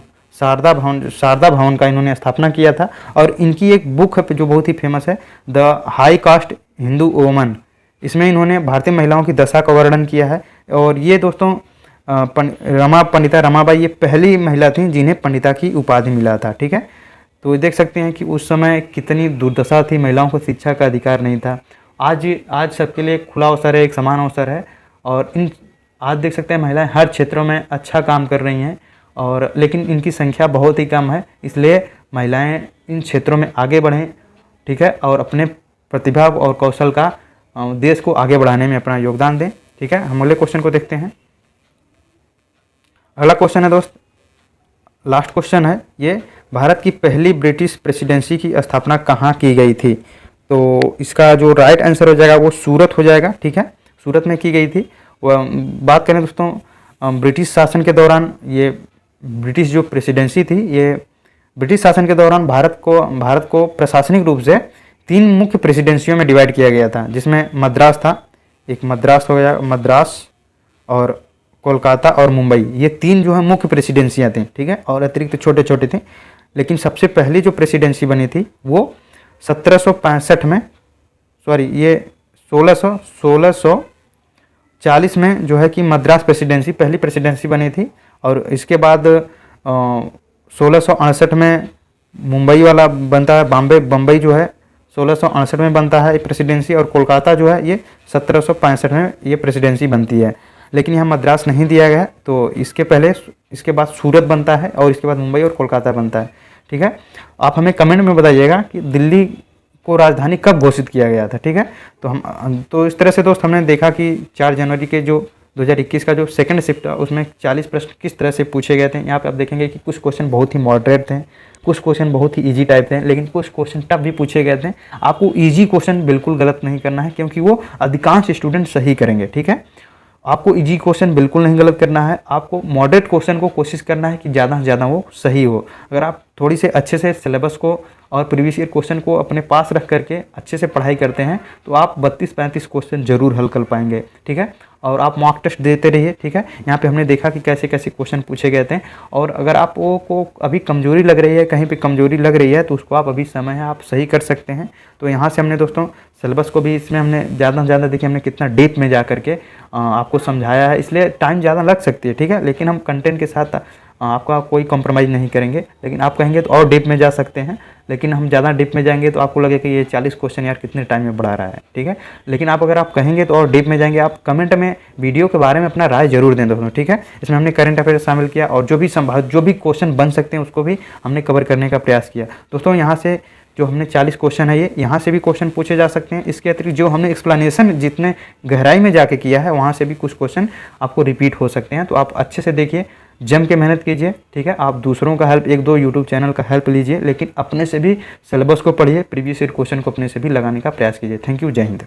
का इन्होंने स्थापना किया था। और इनकी एक बुक है जो बहुत ही फेमस है, the high cast Hindu woman. इसमें इन्होंने भारतीय महिलाओं की दशा का वर्णन किया है। और ये दोस्तों पंडिता रमाबाई ये पहली महिला थी जिन्हें पंडिता की उपाधि मिला था, ठीक है। तो देख सकते हैं कि उस समय कितनी दुर्दशा थी, महिलाओं को शिक्षा का अधिकार नहीं था। आज सबके लिए खुला अवसर है, एक समान अवसर है। और आज देख सकते हैं महिलाएं हर क्षेत्रों में अच्छा काम कर रही हैं। और लेकिन इनकी संख्या बहुत ही कम है, इसलिए महिलाएं इन क्षेत्रों में आगे बढ़ें, ठीक है। और अपने प्रतिभा और कौशल का देश को आगे बढ़ाने में अपना योगदान दें, ठीक है। हम अगले क्वेश्चन को देखते हैं। अगला क्वेश्चन है दोस्त, लास्ट क्वेश्चन है ये, भारत की पहली ब्रिटिश प्रेसिडेंसी की स्थापना कहाँ की गई थी। तो इसका जो राइट आंसर हो जाएगा वो सूरत हो जाएगा, ठीक है। सूरत में की गई थी। बात करें दोस्तों ब्रिटिश शासन के दौरान, ये ब्रिटिश जो प्रेसिडेंसी थी, ये ब्रिटिश शासन के दौरान भारत को प्रशासनिक रूप से 3 मुख्य प्रेसिडेंसियों में डिवाइड किया गया था, जिसमें मद्रास था, एक मद्रास हो गया, मद्रास और कोलकाता और मुंबई, ये 3 जो है मुख्य प्रेसिडेंसियाँ थी, ठीक है। और अतिरिक्त छोटे छोटे थे। लेकिन सबसे पहली जो प्रेसिडेंसी बनी थी वो 1765 में, सॉरी ये 1640 में जो है कि मद्रास प्रेसिडेंसी पहली प्रेसिडेंसी बनी थी। और इसके बाद 1668 में मुंबई वाला बनता है, बम्बई जो है 1668 में बनता है प्रेसिडेंसी। और कोलकाता जो है ये 1765 में ये प्रेसिडेंसी बनती है। लेकिन यहाँ मद्रास नहीं दिया गया है, तो इसके बाद सूरत बनता है और इसके बाद मुंबई और कोलकाता बनता है, ठीक है। आप हमें कमेंट में बताइएगा कि दिल्ली को राजधानी कब घोषित किया गया था, ठीक है। तो इस तरह से दोस्त हमने देखा कि 4 जनवरी के जो 2021 का जो सेकंड शिफ्ट था उसमें 40 प्रश्न किस तरह से पूछे गए थे। यहाँ पे आप देखेंगे कि कुछ क्वेश्चन बहुत ही मॉडरेट थे, कुछ क्वेश्चन बहुत ही इजी टाइप थे, लेकिन कुछ क्वेश्चन टफ भी पूछे गए थे। आपको इजी क्वेश्चन बिल्कुल गलत नहीं करना है, क्योंकि वो अधिकांश स्टूडेंट सही करेंगे, ठीक है। आपको इजी क्वेश्चन बिल्कुल नहीं गलत करना है, आपको मॉडरेट क्वेश्चन को कोशिश करना है कि ज़्यादा से ज़्यादा वो सही हो। अगर आप थोड़ी से अच्छे से सिलेबस को और प्रीवियस ईयर क्वेश्चन को अपने पास रख करके अच्छे से पढ़ाई करते हैं तो आप 32-35 क्वेश्चन जरूर हल कर पाएंगे, ठीक है। और आप मॉक टेस्ट देते रहिए, ठीक है। यहाँ पे हमने देखा कि कैसे कैसे क्वेश्चन पूछे गए थे। और अगर आपको अभी कमजोरी लग रही है, कहीं पे कमजोरी लग रही है, तो उसको आप अभी समय है, आप सही कर सकते हैं। तो यहाँ से हमने दोस्तों सिलेबस को भी इसमें हमने ज़्यादा से ज़्यादा देखिए हमने कितना डीप में जा करके आपको समझाया है, इसलिए टाइम ज़्यादा लग सकती है, ठीक है। लेकिन हम कंटेंट के साथ आपका कोई कॉम्प्रोमाइज़ नहीं करेंगे। लेकिन आप कहेंगे तो और डीप में जा सकते हैं, लेकिन हम ज़्यादा डीप में जाएंगे तो आपको लगेगा कि ये 40 क्वेश्चन यार कितने टाइम में बढ़ा रहा है, ठीक है। लेकिन अगर आप कहेंगे तो और डीप में जाएंगे, आप कमेंट में वीडियो के बारे में अपना राय जरूर दें दोस्तों, ठीक है। इसमें हमने करंट अफेयर शामिल किया और जो भी क्वेश्चन बन सकते हैं उसको भी हमने कवर करने का प्रयास किया दोस्तों। यहाँ से जो हमने 40 क्वेश्चन है, ये यहाँ से भी क्वेश्चन पूछे जा सकते हैं। इसके अतिरिक्त जो हमने एक्सप्लेनेशन जितने गहराई में जाके किया है, वहाँ से भी कुछ क्वेश्चन आपको रिपीट हो सकते हैं। तो आप अच्छे से देखिए, जम के मेहनत कीजिए, ठीक है। आप दूसरों का हेल्प, 1-2 यूट्यूब चैनल का हेल्प लीजिए, लेकिन अपने से भी सिलेबस को पढ़िए, प्रीवियस ईयर क्वेश्चन को अपने से भी लगाने का प्रयास कीजिए। थैंक यू, जय हिंद।